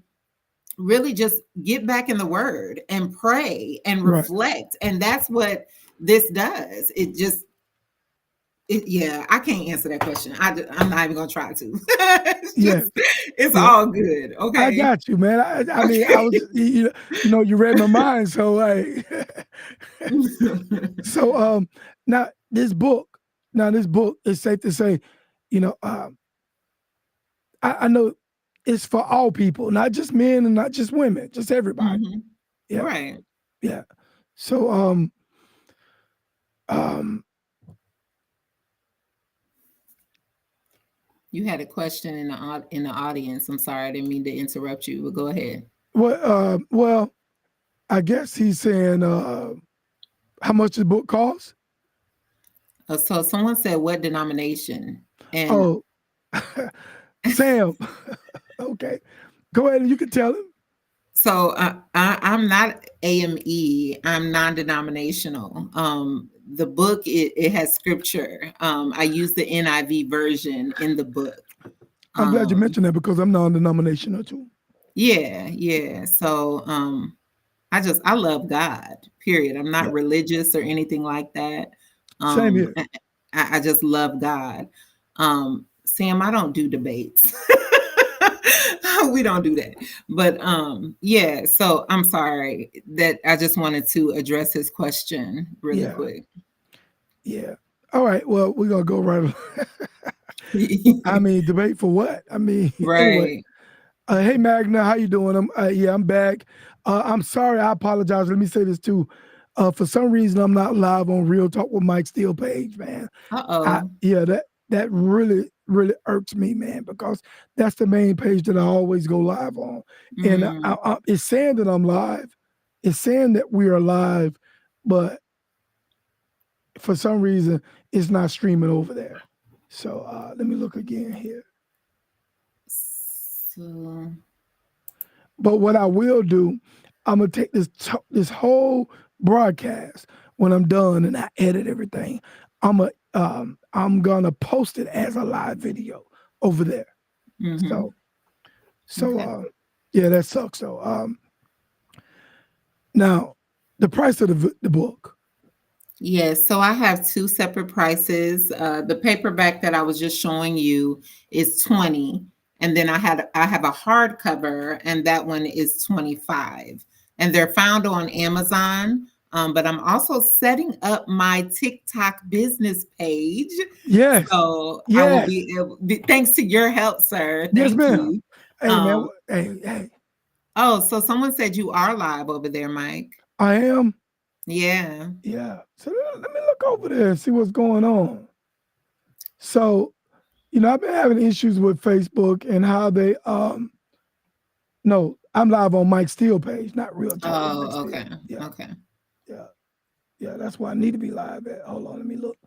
really just get back in the word and pray and Right. reflect. And that's what this does. It just Yeah, I can't answer that question. I'm not even gonna try to. It's Yeah, just, it's yeah. all good. I Okay. got you, man. I mean, I Okay. was, you read my mind, so like, so now this book is safe to say, you know, I know it's for all people, not just men and not just women, just everybody. Mhm. Yeah, Right. yeah. So um, You had a question in the audience. I'm sorry, I didn't mean to interrupt you, but go ahead. well, I guess he's saying how much the book costs. So someone said, "What denomination?" And Oh, Sam. Okay, go ahead and you can tell him. so I'm not AME. I'm non-denominational. The book it has scripture. I use the NIV version in the book. I'm glad you Um, mentioned that because I'm non-denominational too. yeah, yeah. So I love God. Period. I'm not Yeah, religious or anything like that. same Um, here. I, I just love God. Sam, I don't do debates. We don't do that. But yeah, so I'm sorry that I just wanted to address his question really Yeah, quick. yeah. All right. Well, we're gonna go right. I mean, debate for what? I mean, anyway. Right. Hey Magna, how you doing? I'm back. I'm sorry. I apologize. Let me say this too. For some reason, I'm not live on Real Talk with Mike Steele page, man. Uh-oh. That really irks me, man, because that's the main page that I always go live on, and Mm. it's saying that I'm live. It's saying that we are live, but for some reason, it's not streaming over there. So let me look again here. So But what I will do, I'm gonna take this whole broadcast when I'm done and I edit everything. I'm gonna post it as a live video over there. mhm. So so Okay. yeah, that sucks. So now the price of the book. Yes, so I have 2 separate prices. The paperback that I was just showing you is 20, and then I have a hardcover, and that one is 25. And they're found on Amazon. But I'm also setting up my TikTok business page. Yes, So I will yes, thanks to your help, sir. yes, Thank ma'am. you. Hey man, Um, hey, oh, so someone said you are live over there, Mike. I am. Yeah. Yeah. So let me look over there and see what's going on. So I've been having issues with Facebook and how they no, I'm live on Mike Steele page, not Real Talk with Mike Oh, Steele. okay. Yeah, Okay. yeah, yeah. That's why I need to be live at. Hold on, let me look.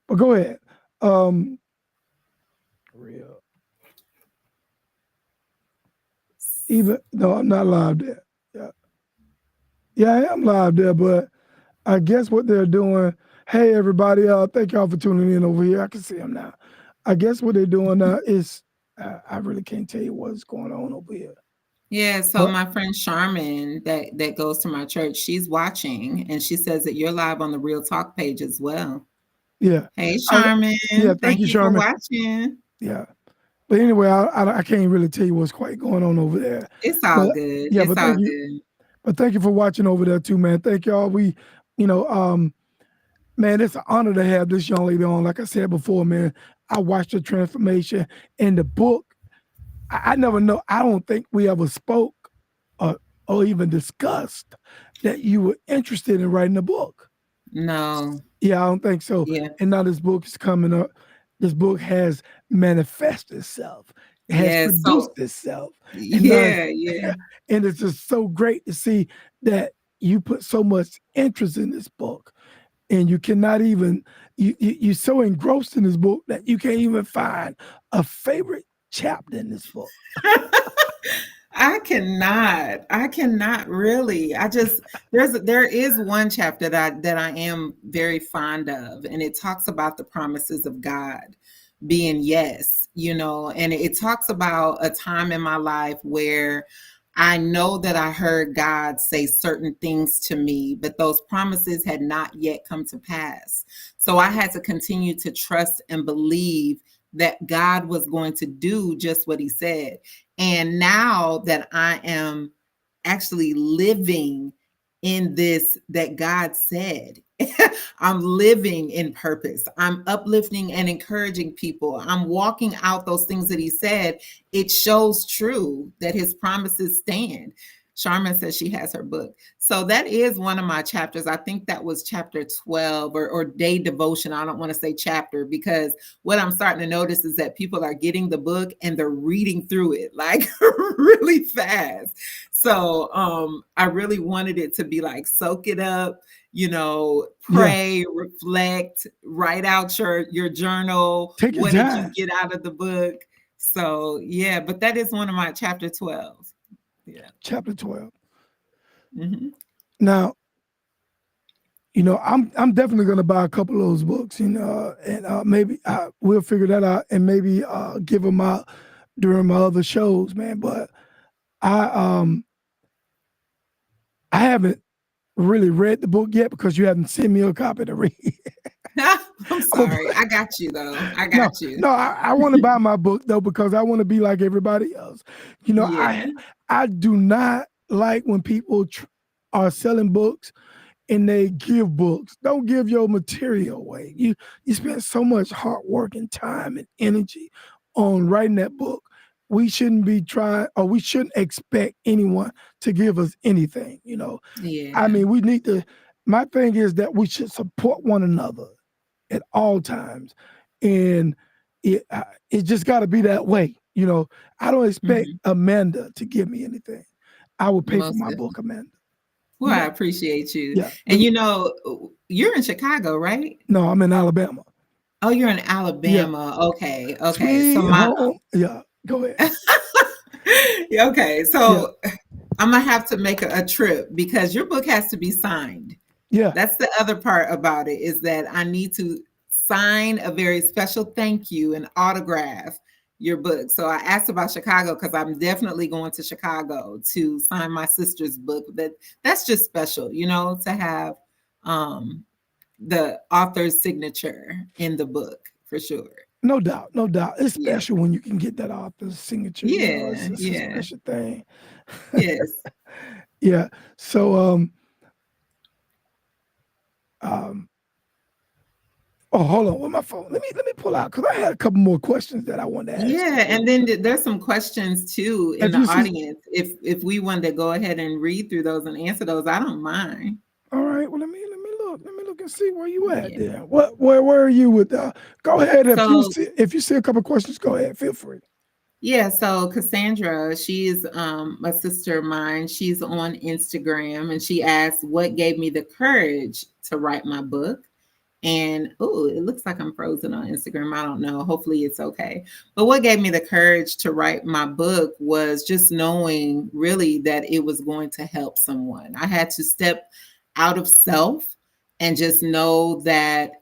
But go ahead. Um, real. Even no, I'm not live there. Yeah, yeah, I am live there, but I guess what they're doing. Hey, everybody! Thank y'all for tuning in over here. I can see them now. I guess what they're doing now is I really can't tell you what's going on over here. Yeah, so But my friend Charmin that goes to my church, she's watching and she says that you're live on the Real Talk page as well. yeah, Hey, I, Charmin, yeah. Thank thank you, you for Sherman. watching. Yeah. But anyway, I can't really tell you what's quite going on over there. It's all But good. yeah, It's all good. but thank you for watching over there too, man. Thank y'all. You know, man, it's an honor to have this young lady on. Like I said before, man, I watched the transformation in the book. I never know. I don't think we ever spoke or even discussed that you were interested in writing a book. No. Yeah, I don't think so. Yeah. And now this book is coming up. This book has manifested itself. It has Yeah. produced So itself. And now yeah, yeah. and it's just so great to see that you put so much interest in this book. And you cannot even you're so engrossed in this book that you can't even find a favorite chapter in this book. I cannot really. I just there is one chapter that I am very fond of, and it talks about the promises of God being yes, and it talks about a time in my life where I know that I heard God say certain things to me, but those promises had not yet come to pass. So I had to continue to trust and believe that God was going to do just what he said. And now that I am actually living in this that God said, I'm living in purpose. I'm uplifting and encouraging people. I'm walking out those things that he said. It shows true that his promises stand. Charmin says she has her book. So that is one of my chapters. I think that was chapter 12 or day devotion. I don't want to say chapter, because what I'm starting to notice is that people are getting the book and they're reading through it like really fast. So I really wanted it to be like, soak it up, Yeah. pray, reflect, write out your journal. Take your What did you time. get out of the book? So yeah, but that is one of my chapter 12. Yeah. Chapter 12. Hmm. Now, I'm definitely gonna buy a couple of those books, and maybe we'll figure that out, and maybe give them out during my other shows, man. But I I haven't really read the book yet because you haven't sent me a copy to read. I'm sorry. I got you though. I No, got you. no, I want to buy my book though because I want to be like everybody else. Yeah. I do not like when people are selling books and they give books. Don't give your material away. You spend so much hard work and time and energy on writing that book. We shouldn't be trying, or we shouldn't expect anyone to give us anything. I Yeah. mean, we need to. My thing is that we should support one another at all times, and it just got to be that way. I don't expect Hmm. Amanda to give me anything. I would pay for Most my book, definitely. Amanda. Well, You I know, appreciate you. yeah. And you're in Chicago, right? No, I'm in Alabama. Oh, you're in Yeah, Alabama. Okay. Okay. So sweet my home. Yeah, go ahead. Yeah, okay. Yeah, So I'm gonna have to make a trip because your book has to be signed. yeah. That's the other part about it, is that I need to sign a very special thank you and autograph your book. So I asked about Chicago because I'm definitely going to Chicago to sign my sister's book. That's just special, to have um, the author's signature in the book for sure. No doubt, no doubt. It's Yeah, special when you can get that author's signature. It's yeah, it's a yeah. special thing. Yes. Yeah. So um oh, hold on with my phone. Let me pull out because I had a couple more questions that I wanted to ask you. Yeah, and then there's some questions too in If the you see, audience. If we wanted to go ahead and read through those and answer those, I don't mind. all right. Well, let me look and see where you at. Yeah. There. Where are you with? Go ahead. So If you see a couple questions, go ahead. Feel free. yeah, so Cassandra, she's a sister of mine. She's on Instagram and she asked what gave me the courage to write my book. And oh, it looks like I'm frozen on Instagram. I don't know. Hopefully it's okay. But what gave me the courage to write my book was just knowing really that it was going to help someone. I had to step out of self and just know that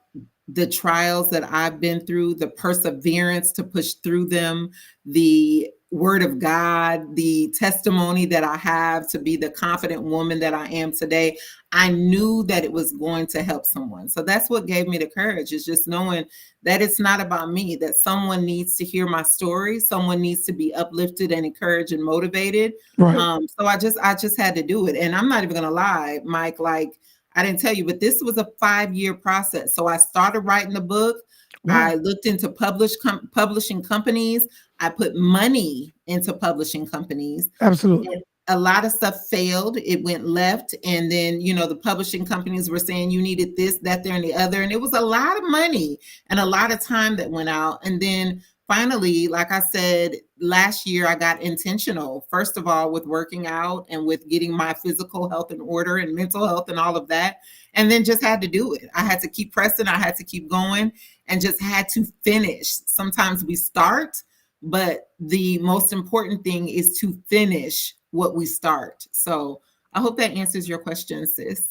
the trials that I've been through, the perseverance to push through them, the word of God, the testimony that I have to be the confident woman that I am today, I knew that it was going to help someone. So that's what gave me the courage, is just knowing that it's not about me, that someone needs to hear my story, someone needs to be uplifted and encouraged and motivated. Right. So I just had to do it. And I'm not even gonna lie, Mike, like I didn't tell you, but this was a 5-year process. So I started writing the book. Wow. I looked into publishing companies. I put money into publishing companies. Absolutely. And a lot of stuff failed. It went left. And then, the publishing companies were saying you needed this, that, there, and the other. And it was a lot of money and a lot of time that went out. And then finally, like I said, last year, I got intentional, first of all, with working out and with getting my physical health in order and mental health and all of that. And then just had to do it. I had to keep pressing. I had to keep going and just had to finish. Sometimes we start, but the most important thing is to finish what we start. So I hope that answers your question, sis.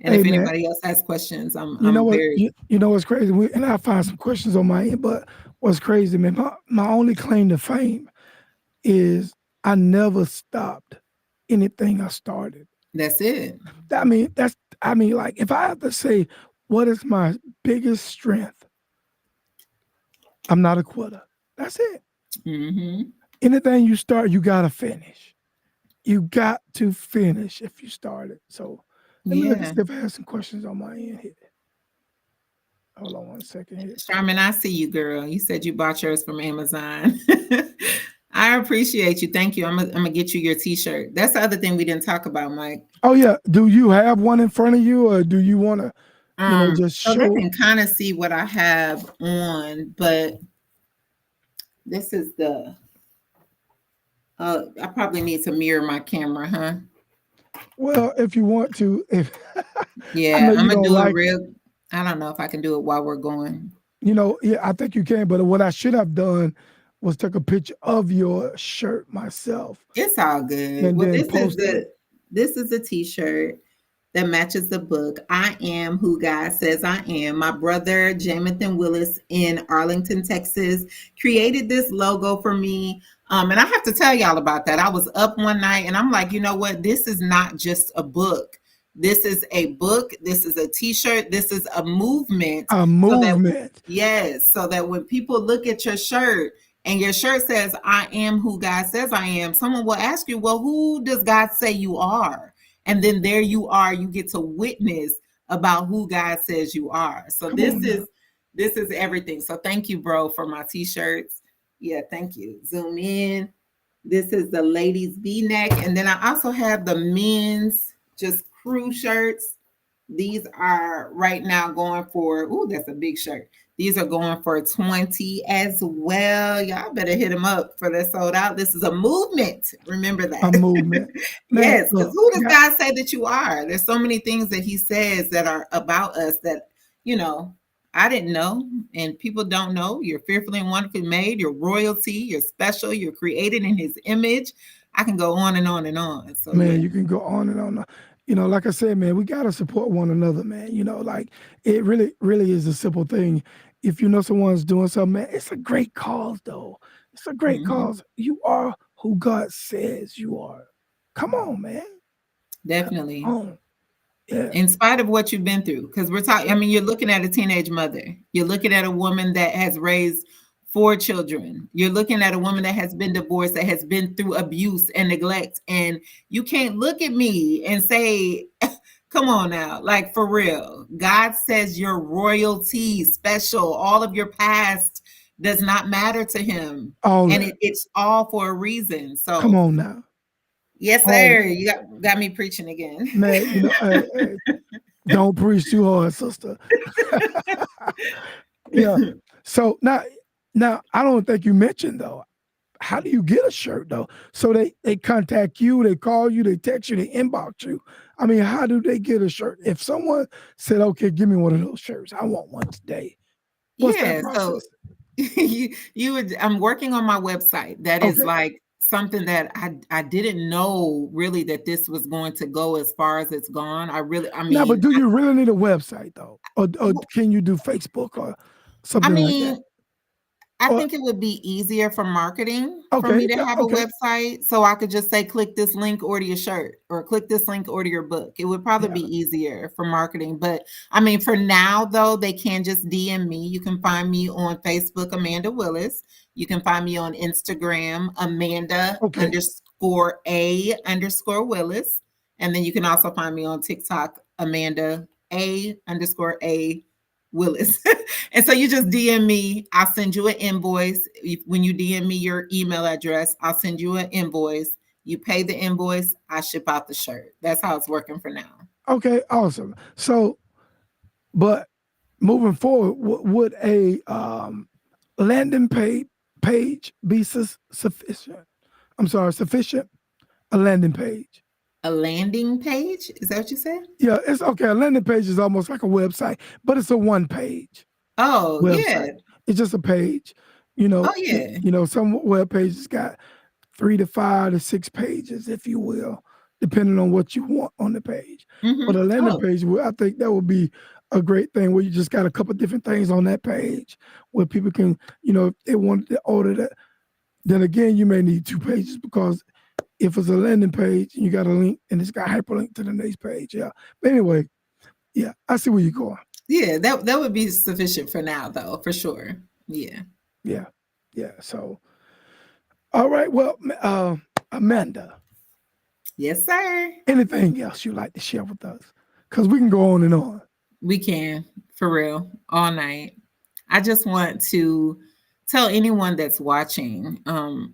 And Hey if man, anybody else has questions, you know I'm what? very You know what's crazy? And I find some questions on my end, but what's crazy, man? My only claim to fame is I never stopped anything I started. that's it. Like if I have to say What is my biggest strength? I'm not a quitter. That's it. Mm-hmm. Anything you start, you gotta finish. You got to finish if you start it. So let me look and Yeah. see if I have some questions on my end here. Hold on 1 second here. Charmin, I see you, girl. You said you bought yours from Amazon. I appreciate you. Thank you. I'm gonna get you your t-shirt. That's the other thing we didn't talk about, Mike. Oh yeah. Do you have one in front of you, or do you want to, just So they show? can kind of see what I have on, but this is the I probably need to mirror my camera, huh? Well, if you want to, if I know Yeah, you I'm gonna don't do it like, real. I don't know if I can do it while we're going. yeah, I think you can. But what I should have done was take a picture of your shirt myself It's all good. and Well, then post it. this is a t-shirt that matches the book. I am who God says I am. My brother, Jamathan Willis in Arlington, Texas, created this logo for me. And I have to tell y'all about that. I was up one night and I'm like, you know what? This is not just a book. This is a book. This is a t-shirt. This is a movement. A So that, movement. yes, so that when people look at your shirt, and your shirt says, I am who God says I am, someone will ask you, well, who does God say you are? And then there you are, you get to witness about who God says you are. So Come on now. this is everything. So thank you, bro, for my t-shirts. Yeah, thank you. Zoom in. This is the ladies V-neck. And then I also have the men's just crew shirts. These are right now going for, ooh, that's a big shirt. These are going for 20 as well. Y'all better hit them up for that sold out. This is a movement. Remember A that. movement. Man, Yes, because look, who does God say that you are? There's so many things that he says that are about us that, you know, I didn't know and people don't know. You're fearfully and wonderfully made. You're royalty. You're special. You're created in his image. I can go on and on and on. So yeah. man, you can go on and on. Like I said, man, we gotta support one another, man. Like it really, really is a simple thing. If you know someone's doing something, man, it's a great cause, though. It's a great Mhm. cause. You are who God says you are. Come on, man. Come Definitely. on. Yeah. In spite of what you've been through, because we're talking, I mean, you're looking at a teenage mother, you're looking at a woman that has raised 4 children, you're looking at a woman that has been divorced, that has been through abuse and neglect, and you can't look at me and say, come on now, like for real. God says you're royalty, special, all of your past does not matter to him, All and that. it's all for a reason. Come So on now. yes, All sir, that. you got me preaching again. Man, hey, don't preach too hard, sister. Yeah. So now I don't think you mentioned though. How do you get a shirt though? So they contact you, they call you, they text you, they inbox you. I mean, how do they get a shirt? If someone said, "Okay, give me one of those shirts. I want one today." What's that Yeah, so process? you would, I'm working on my website. That is Okay. like something that I didn't know really that this was going to go as far as it's gone. I Now, but mean, do you really need a website though, or can you do Facebook or I something like that? mean, I Or think it would be easier for marketing for okay, me to yeah, have a okay, website. So I could just say, click this link, order your shirt, or click this link, order your book. It would probably yeah, be easier for marketing. But I mean, for now, though, they can just DM me. You can find me on Facebook, Amanda Willis. You can find me on Instagram, Amanda okay. underscore A underscore Willis. And then you can also find me on TikTok, Amanda A underscore A Willis. And so you just DM me. I'll send you an invoice. When you DM me your email address, I'll send you an invoice. You pay the invoice, I ship out the shirt. That's how it's working for now. Okay, awesome. So, but moving forward, would a landing page be sufficient? I'm sorry, sufficient? A landing page. A landing page? Is that what you said? Yeah, it's okay. A landing page is almost like a website, but it's a one page Oh, yeah. website. It's just a page. Oh, yeah. Some web pages got 3 to 5 to 6 pages, if you will, depending on what you want on the page. But a landing Oh, page, I think that would be a great thing where you just got a couple different things on that page where people can, if they wanted to order that. Then again, you may need 2 pages because if it's a landing page and you got a link and it's got hyperlink to the next page, yeah. But anyway, yeah, I see where you're going. Yeah, that would be sufficient for now, though, for sure. Yeah. Yeah, yeah. So, all right. Well, Amanda, Yes, sir. anything else you'd like to share with us? Because we can go on and on. We can, for real, all night. I just want to tell anyone that's watching,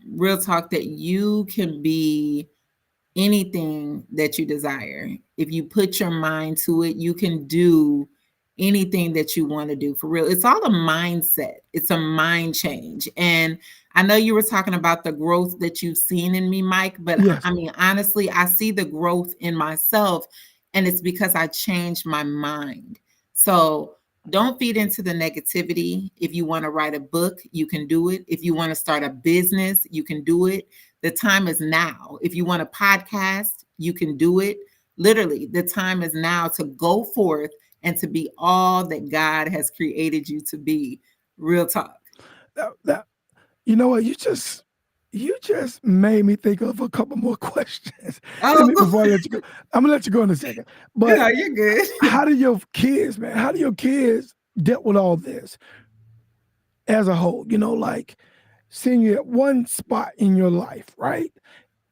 real talk, that you can be anything that you desire. If you put your mind to it, you can do anything that you want to do, for real. It's all a mindset, it's a mind change. And I know you were talking about the growth that you've seen in me, Mike, but Yes. I mean, honestly, I see the growth in myself, and it's because I changed my mind. So don't feed into the negativity. If you want to write a book, you can do it. If you want to start a business, you can do it. The time is now. If you want a podcast, you can do it. Literally, the time is now to go forth and to be all that God has created you to be. Real talk. You know what? You just made me think of a couple more questions. Oh, Before I let you go, I'm gonna let you go in a second. But no, you're good. how do your kids, man? How do your kids deal with all this as a whole? You know, like seeing you at one spot in your life, right?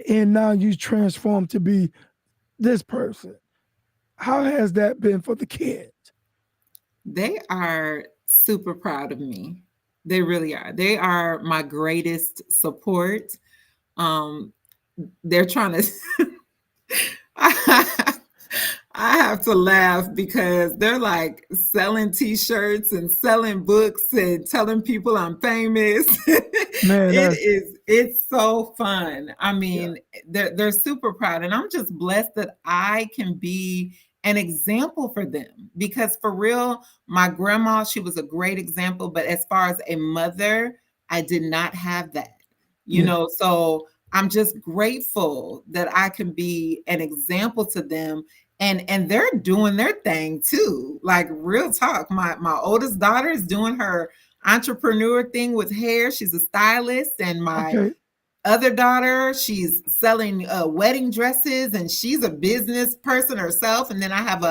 And now you transform to be this person. How has that been for the kids? They are super proud of me. They really are. They are my greatest support. Um, they're trying to I have to laugh because they're like selling t-shirts and selling books and telling people I'm famous. Man, It's so fun. I yeah, mean, they're super proud, and I'm just blessed that I can be an example for them, because for real, my grandma, she was a great example, but as far as a mother, I did not have that. yeah. So I'm just grateful that I can be an example to them, and they're doing their thing too. Like, real talk. My oldest daughter is doing her entrepreneur thing with hair. She's a stylist, and my Okay. other daughter, she's selling wedding dresses, and she's a business person herself. And then I have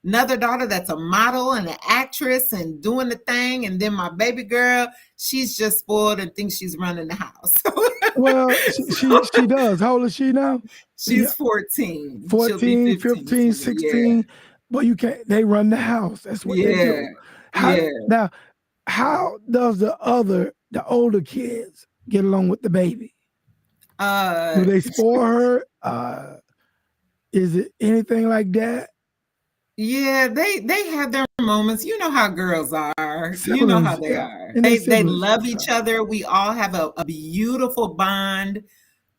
another daughter that's a model and an actress and doing the thing. And then my baby girl, she's just spoiled and thinks she's running the house. Well, she does. How old is she now? She's 14. She'll be 14, 15 15, soon. Yeah. 16. But you can't, they run the house. That's what they Yeah. do. How Yeah. now, how does the older kids get along with the baby? Do they spoil her? Is it anything like that? Yeah, they have their moments. You know how girls are. You know how Siblings, they yeah. are. And They siblings love sometimes. each other. We all have a beautiful bond.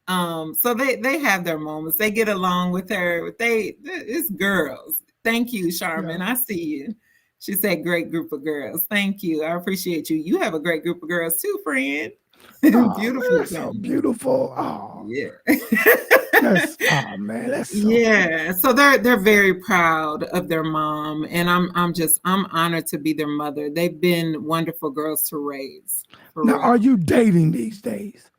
So they have their moments. They get along with her. It's girls. Thank you, Yeah. Charmin. I see you. She said, great group of girls. Thank you. I appreciate you. You have a great group of girls too, friend. Oh, Beautiful that's so family. beautiful. Oh, Yeah. oh man, that's so Yeah. So they're very proud of their mom, and I'm honored to be their mother. They've been wonderful girls to raise, for Now, are real. you dating these days?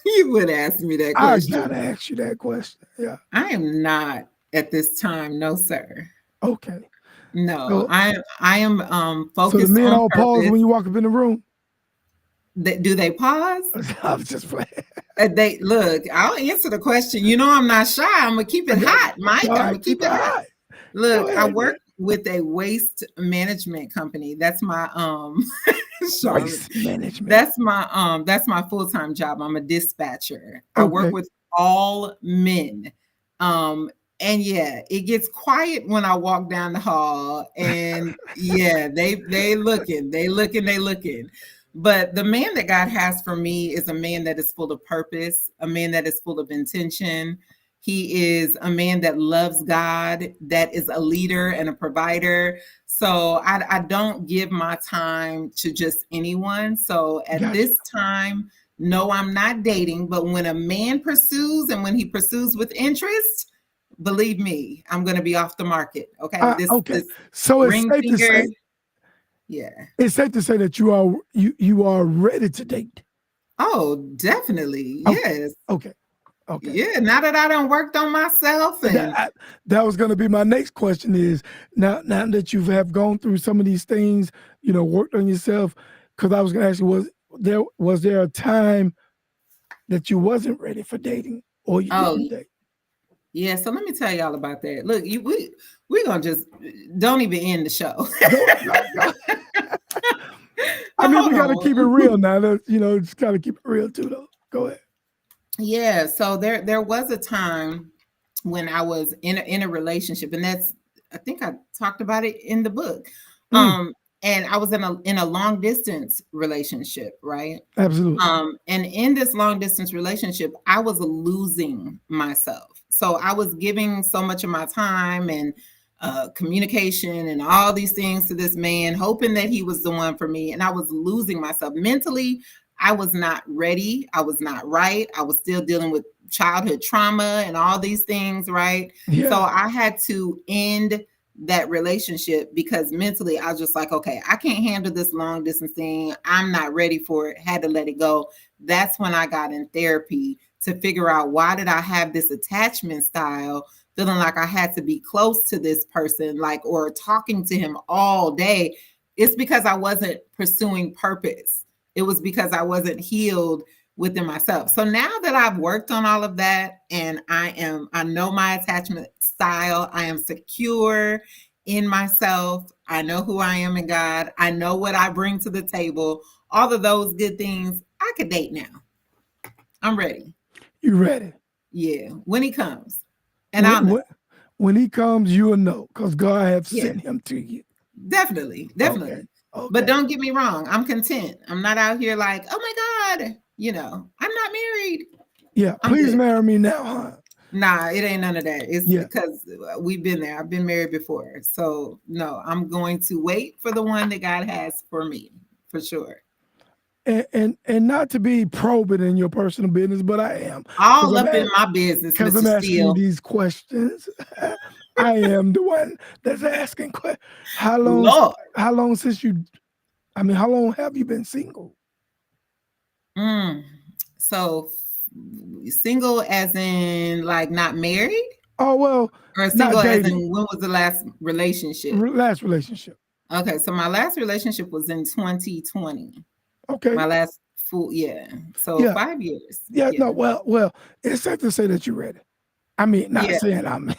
You would ask me that I gotta question. ask you that question. Yeah. I am not at this time, no sir. Okay. No, So, I am so the focused men on all pause purpose. when you walk up in the room. Do they pause? I was just playing. They look. I'll answer the question. You know, I'm not shy. I'm gonna keep it hot, Mike. All I'm right, gonna keep keep it it hot. hot. Go Look, I ahead, man. work with a waste management company. That's my Charlotte. Waste management. That's my full-time job. I'm a dispatcher. I work Okay. with all men. And yeah, it gets quiet when I walk down the hall, and yeah, they looking. But the man that God has for me is a man that is full of purpose, a man that is full of intention. He is a man that loves God, that is a leader and a provider. So I don't give my time to just anyone. So at Gotcha. this time, no, I'm not dating. But when a man pursues, and when he pursues with interest, believe me, I'm going to be off the market. Okay, Okay. this So it's ring safe to finger. say Yeah. it's safe to say that you are ready to date. Oh, definitely. Okay. Yes. Okay. Okay. Yeah, now that I done worked on myself and That was going to be my next question is now that you have gone through some of these things, worked on yourself, because I was going to ask you, was there a time that you wasn't ready for dating or you oh didn't date? yeah, so let me tell y'all about that. Look, we're gonna just don't even end the show. Go. I mean, we Hold got to keep it on. real now. Just got to keep it real too, though. Go ahead. Yeah, so there was a time when I was in a relationship, and I think I talked about it in the book. Mm, And I was in a long distance relationship, right? absolutely. And in this long distance relationship, I was losing myself. So I was giving so much of my time and communication and all these things to this man, hoping that he was the one for me. And I was losing myself mentally. I was not ready. I was not right. I was still dealing with childhood trauma and all these things, right? So Yeah. I had to end that relationship because mentally I was just like, okay, I can't handle this long distance thing. I'm not ready for it. Had to let it go. That's when I got in therapy to figure out why did I have this attachment style, feeling like I had to be close to this person, like, or talking to him all day. It's because I wasn't pursuing purpose. It was because I wasn't healed within myself. So now that I've worked on all of that and I know my attachment style, I am secure in myself. I know who I am in God. I know what I bring to the table. All of those good things, I could date now. I'm ready. You ready? Yeah, when he comes. And When, I'll know. when, when he comes, you will know because God have Yeah, sent him to you. definitely. Okay. Definitely. But Okay. don't get me wrong. I'm content. I'm not out here like, oh my God, I'm not married. Yeah. I'm Please good. marry me now, huh? Nah, it ain't none of that. It's Yeah. because we've been there. I've been married before. So, no, I'm going to wait for the one that God has for me, for sure. And not to be probing in your personal business, but I am because All I'm up in my business, because Mr. I'm asking you Steele. these questions. I am the one that's asking questions. How long? Lord. How long since you? I mean, how long have you been single? Mm. So, single as in like not married? Oh well, Or not single as dating. in when was the last relationship? Last relationship. Okay, so my last relationship was in 2020. Okay. My last full, yeah. So Yeah. 5 years. Yeah. Yeah. No. Well. It's safe to say that you're ready. I mean, not Yeah. saying I'm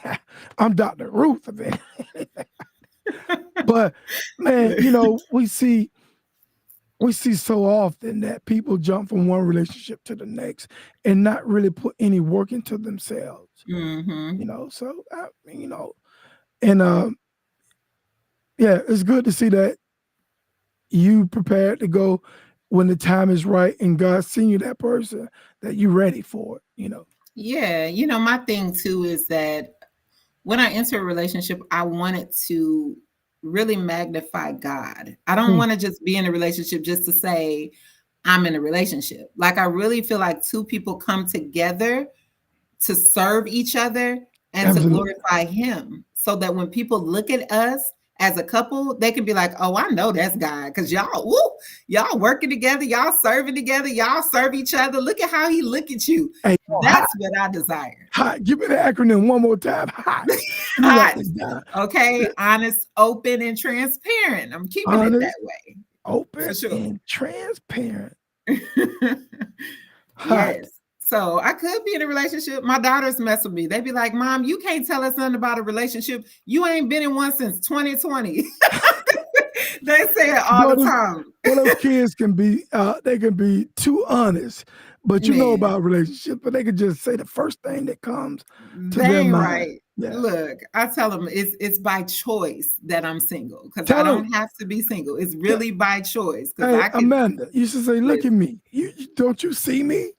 I'm Dr. Ruth of it, but man, we see so often that people jump from one relationship to the next and not really put any work into themselves. Mm-hmm. So I mean, and yeah, it's good to see that you prepared to go when the time is right and God seen you that person that you're ready for it. Yeah. My thing too is that when I enter a relationship, I want it to really magnify God. I don't Mm, want to just be in a relationship just to say I'm in a relationship. Like I really feel like two people come together to serve each other and to absolutely. glorify him so that when people look at us as a couple, they can be like, oh, I know that's God. Cause y'all working together, y'all serving together, y'all serve each other. Look at how he look at you. Hey, hot, That's what I desire. hot. Give me the acronym one more time. Hot. Let me write Hot. this down. Okay. Honest, open, and transparent. I'm keeping it that Honest, way open, for sure. and transparent. Hot. Yes. So I could be in a relationship. My daughters mess with me. They be like, Mom, you can't tell us nothing about a relationship. You ain't been in one since 2020. They say it all Boy, the time. those kids can be they can be too honest, but Man, about relationships, but they can just say the first thing that comes to they their ain't mind. right. Yeah. Look, I tell them it's by choice that I'm single because I Tell them, don't have to be single. It's yeah, really by choice because hey, I could Amanda, you should say, look at listen. me. Don't you see me?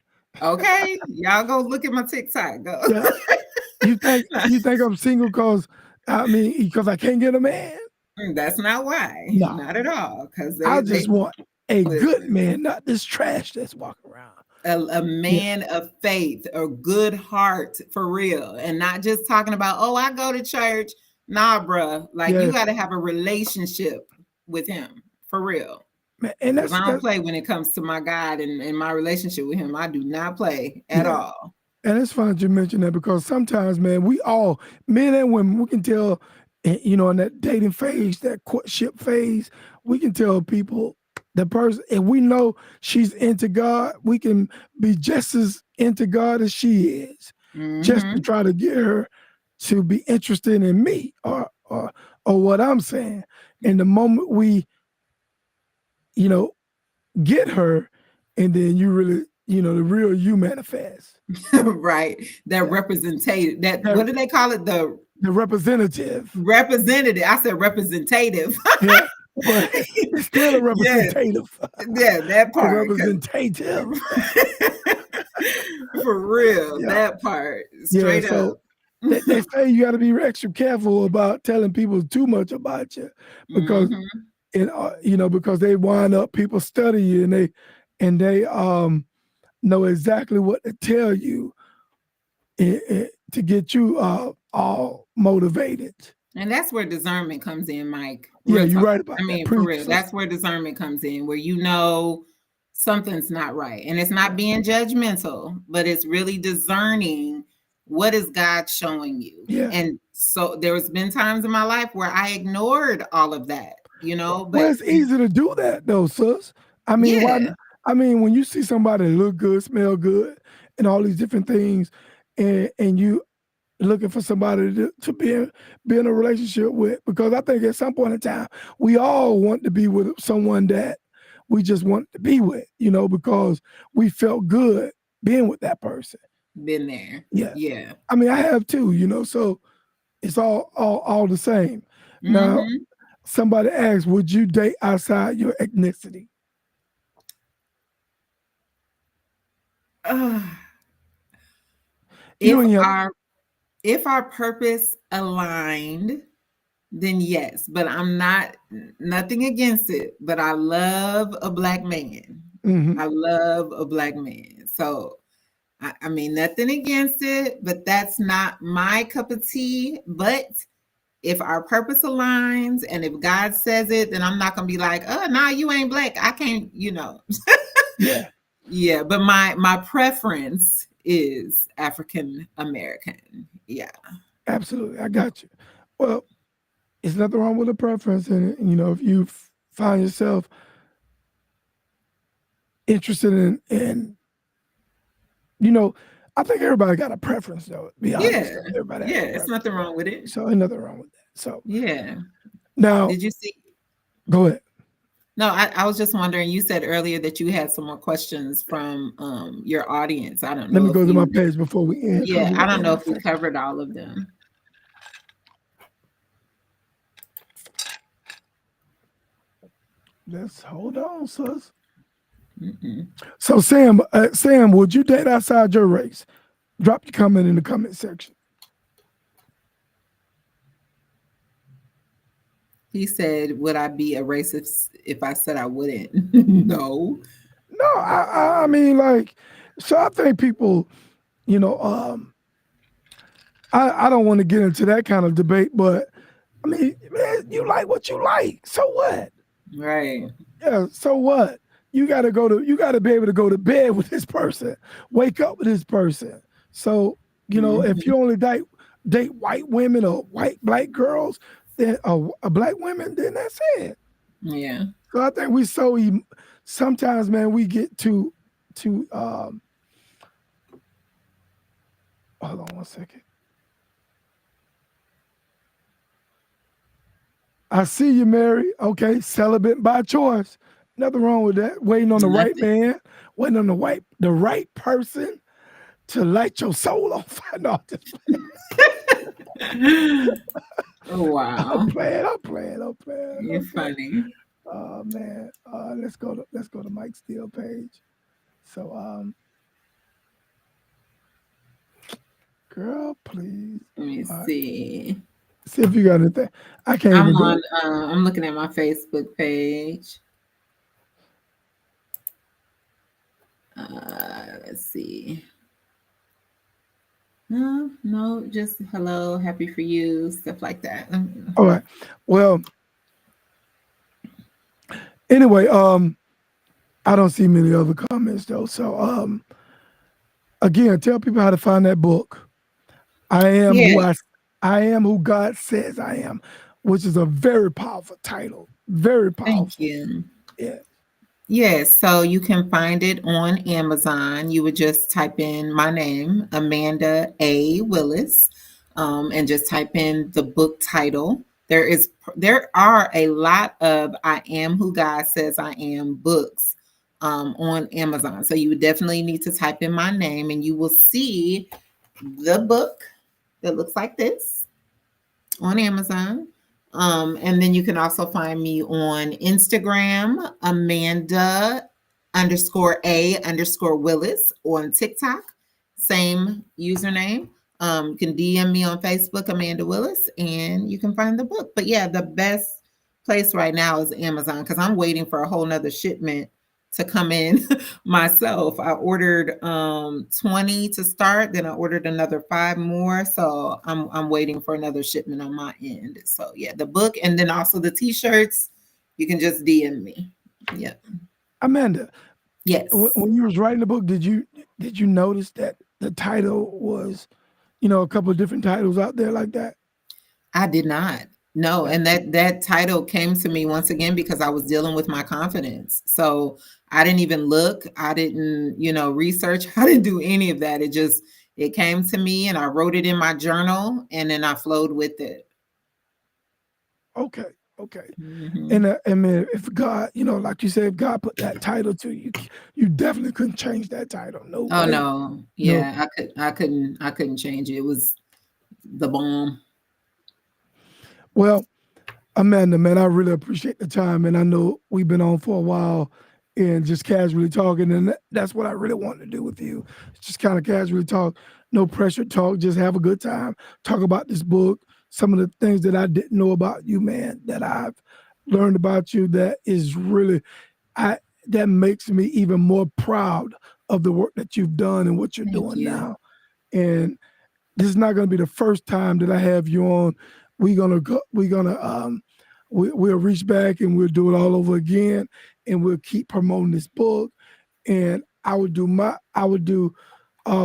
Okay, y'all go look at my TikTok. Go. Yeah. You think I'm single because I can't get a man? That's not why. No. Not at all. Because I they just want a good listen. man, not this trash that's walking around. A Yeah. man of faith, a good heart for real, and not just talking about, oh, I go to church. Nah, bruh. Like you Yeah. got to have a relationship with him for real. Man, and Because that's I don't that's play when it comes to my God and my relationship with him. I do not play at yeah. all. And it's funny that you mentioned that because sometimes, man, we all, men and women, we can tell, you know, in that dating phase, that courtship phase, we can tell people the person, if we know she's into God, we can be just as into God as she is, just to Mm-hmm. try to get her to be interested in me or what I'm saying. And the moment we, you know, get her, and then you really, you know, the real you manifests. Right. That Yeah. representative. That, That what do they call it? The the representative. representative. I said representative. Yeah, but it's still a Yes. representative. Yeah, that A part. representative. For real, Yeah. that part. Yeah. Straight up. So they say you got to be extra careful about telling people too much about you because Hmm. you know, because they wind up people study you and they know exactly what to tell you to get you all motivated. And that's where discernment comes in, Mike. Yeah, Real you're talk. right I about that. mean, for Preach, real. sister. That's where discernment comes in, where you know something's not right. And it's not Yeah. being judgmental, but it's really discerning what is God showing you. Yeah. And so there's been times in my life where I ignored all of that, you know, Well, but it's easy to do that though, sis. I mean, why? yeah, I mean, when you see somebody look good, smell good, and all these different things, and you looking for somebody to be in a relationship with, because I think at some point in time we all want to be with someone that we just want to be with, you know, because we felt good being with that person. been there. Yeah, Yeah. I mean, I have too, you know, so it's all the same. Now, Hmm. somebody asked, would you date outside your ethnicity? You If and your our purpose aligned, then yes, but I'm not, nothing against it, but I love a black man. mhm. I love a black man. So I mean, nothing against it, but that's not my cup of tea. But if our purpose aligns and if God says it, then I'm not gonna be like, oh, nah, you ain't black. I can't, you know. Yeah, Yeah, but my preference is African American. Yeah. absolutely. I got you. Well, it's nothing wrong with a preference, and you know, if you find yourself interested in, you know, I think everybody got a preference though. To be honest, Yeah. everybody has Yeah, a it's preference. nothing wrong with it. So ain't nothing wrong with that. So Yeah. now, Did you see? go ahead. No, I was just wondering, you said earlier that you had some more questions from your audience. I don't Let know me if go to my you, page before we end because yeah, we're I gonna don't end know in a if we second. covered all of them. Let's hold on, sis. Mm-mm. So Sam, would you date outside your race? Drop your comment in the comment section. He said, would I be a racist if I said I wouldn't? No. No, I mean like, so I think people, you know, I don't want to get into that kind of debate, but I mean, man, you like what you like. So what? Right. Yeah, so what? You gotta be able to go to bed with this person, wake up with this person. So, you know, if Hmm. you only date white women or white black girls, then a black women, then that's it. Yeah. So I think sometimes, man, we get to hold on one second. I see you, Mary. Okay, celibate by choice. Nothing wrong with that. Waiting on the right Nothing. man, waiting on the right person to light your soul on fire. No, Oh, I'm wow. playing. I'm playing. I'm playing. You're Okay. funny. Oh man. Let's go to Mike Steele page. So girl, please. Let me All right. see. See if you got anything. I can't even do it. I'm looking at my Facebook page. Let's see. No, just hello, happy for you, stuff like that. All right. Well, anyway, I don't see many other comments though. So Again, tell people how to find that book. I am Yeah, who I am who God says I am, which is a very powerful title. Very thank powerful. you. Yeah. Yes, so you can find it on Amazon. You would just type in my name, Amanda A. Willis, and just type in the book title. There are a lot of I Am Who God Says I Am books on Amazon. So you would definitely need to type in my name, and you will see the book that looks like this on Amazon. And then you can also find me on Instagram, Amanda _A Willis, on TikTok, same username. You can DM me on Facebook, Amanda Willis, and you can find the book. But yeah, the best place right now is Amazon because I'm waiting for a whole nother shipment to come in myself. I ordered 20 to start, then I ordered another 5 more. So I'm waiting for another shipment on my end. So yeah, the book and then also the t-shirts, you can just DM me. Yep. Amanda, Yes. when you was writing the book, did you notice that the title was, a couple of different titles out there like that? I did not. No, Yeah. and that title came to me once again because I was dealing with my confidence. So I didn't even look. I didn't, research. I didn't do any of that. It came to me and I wrote it in my journal and then I flowed with it. Okay. Okay. Hmm. And I mean, if God, like you said, if God put that title to you, you definitely couldn't change that title. No Oh way. no. No. Yeah, I couldn't change it. It was the bomb. Well, Amanda, man, I really appreciate the time, and I know we've been on for a while and just casually talking, and that's what I really wanted to do with you. Just kind of casually talk, no pressure talk, just have a good time, talk about this book, some of the things that I didn't know about you, man, that I've learned about you that is really I that makes me even more proud of the work that you've done and what you're Thank doing you. now. And this is not going to be the first time that I have you on. We're gonna go. We'll reach back and we'll do it all over again, and we'll keep promoting this book. And I would do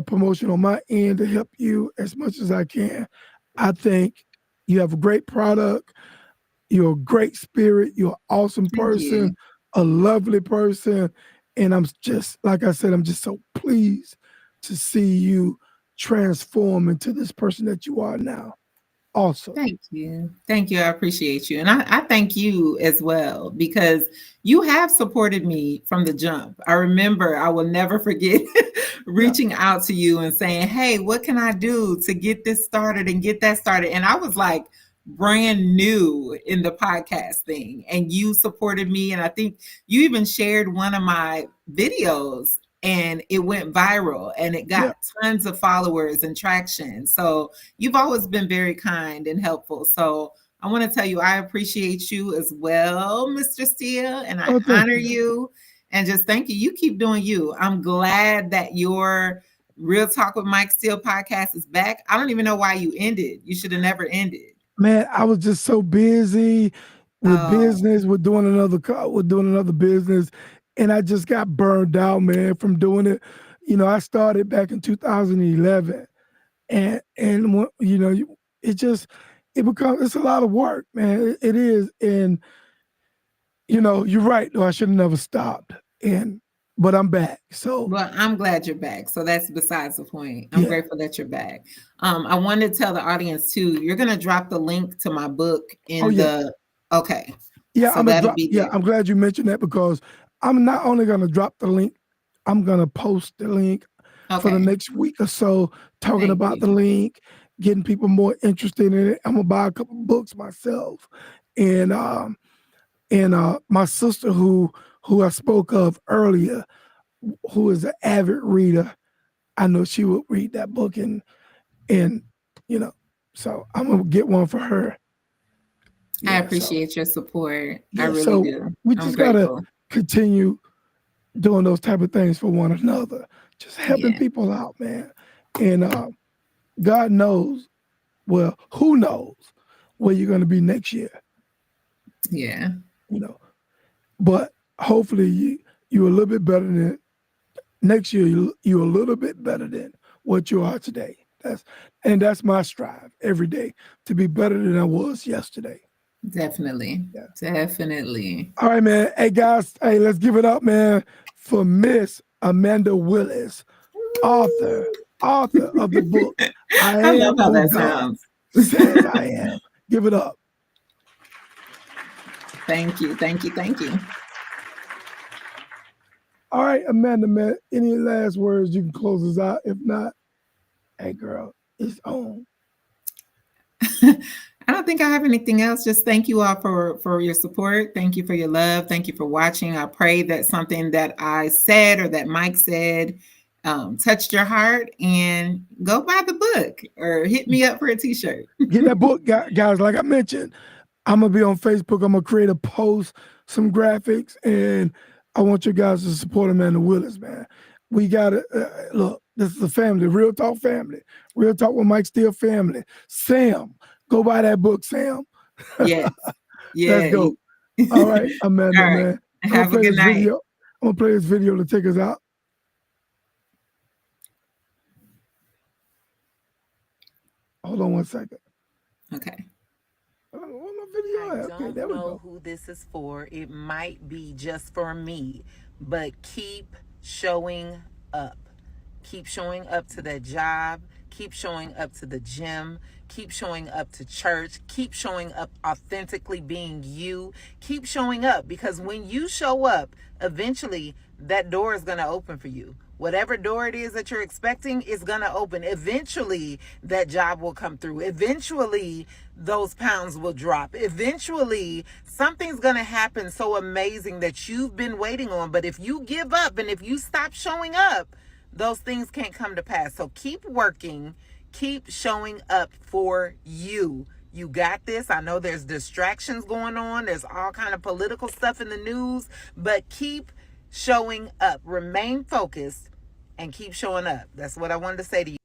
promotion on my end to help you as much as I can. I think you have a great product. You're a great spirit. You're an awesome Thank person, you. a lovely person. And I'm just, like I said, I'm just so pleased to see you transform into this person that you are now. Awesome. Thank you. Thank you. I appreciate you. And I thank you as well because you have supported me from the jump. I remember, I will never forget Yeah. reaching out to you and saying, hey, what can I do to get this started and get that started? And I was like brand new in the podcast thing. And you supported me. And I think you even shared one of my videos and it went viral and it Yeah. got tons of followers and traction. So you've always been very kind and helpful. So I want to tell you, I appreciate you as well, Mr. Steele, and I Oh, thank honor you. you and just thank you. You keep doing you. I'm glad that your Real Talk with Mike Steele podcast is back. I don't even know why you ended. You should have never ended. Man, I was just so busy with Oh, business, with doing another business, and I just got burned out, man, from doing it. I started back in 2011, it just it's a lot of work, man. It is, and you're right. Though I should have never stopped, but I'm back. So well, I'm glad you're back. So that's besides the point. I'm yeah. grateful that you're back. I wanted to tell the audience too, you're going to drop the link to my book Oh in yeah. the, okay. Yeah, So I'm gonna that'll drop. be Yeah, there. I'm glad you mentioned that because I'm not only gonna drop the link, I'm gonna post the link for the Okay. next week or so, talking Thank about the you. link, getting people more interested in it. I'm gonna buy a couple books myself, and my sister who I spoke of earlier, who is an avid reader, I know she will read that book and you know, so I'm gonna get one for her. I Yeah, so appreciate your support. I yeah, really so do. we I'm just gotta grateful. continue doing those type of things for one another, just helping Yeah. people out, man. And God knows, well, who knows where you're going to be next year, Yeah. you know. But hopefully you're a little bit better than next year you're a little bit better than what you are today. That's my strive every day, to be better than I was yesterday. Definitely. Yeah. Definitely. All right, man. Hey guys, hey, let's give it up, man, for Miss Amanda Willis, author, author of the book I I love Am how Who that God sounds. Says I Am. Give it up. Thank you. Thank you. Thank you. All right, Amanda, man. Any last words you can close us out? If not, hey girl, it's on. I don't think I have anything else. Just thank you all for your support. Thank you for your love. Thank you for watching. I pray that something that I said or that Mike said touched your heart, and go buy the book or hit me up for a t-shirt. Get that book, guys. Like I mentioned, I'm gonna be on Facebook. I'm gonna create a post, some graphics, and I want you guys to support Amanda Willis, man. We gotta look. This is a family, real talk family, real talk with Mike Steele family. Sam, go buy that book, Sam. Yes. Let's Yeah. go. All right, Amanda, All right. man. I'm gonna Have a play good this night. video. I'm gonna play this video to take us out. Hold on one second. Okay. I Okay, there don't we know go. who this is for. It might be just for me, but keep showing up. Keep showing up to that job. Keep showing up to the gym. Keep showing up to church. Keep showing up authentically being you. Keep showing up, because when you show up, eventually that door is going to open for you. Whatever door it is that you're expecting is going to open. Eventually, that job will come through. Eventually, those pounds will drop. Eventually, something's going to happen so amazing that you've been waiting on. But if you give up and if you stop showing up, those things can't come to pass. So keep working, keep showing up for you. You got this. I know there's distractions going on. There's all kind of political stuff in the news, but keep showing up. Remain focused and keep showing up. That's what I wanted to say to you.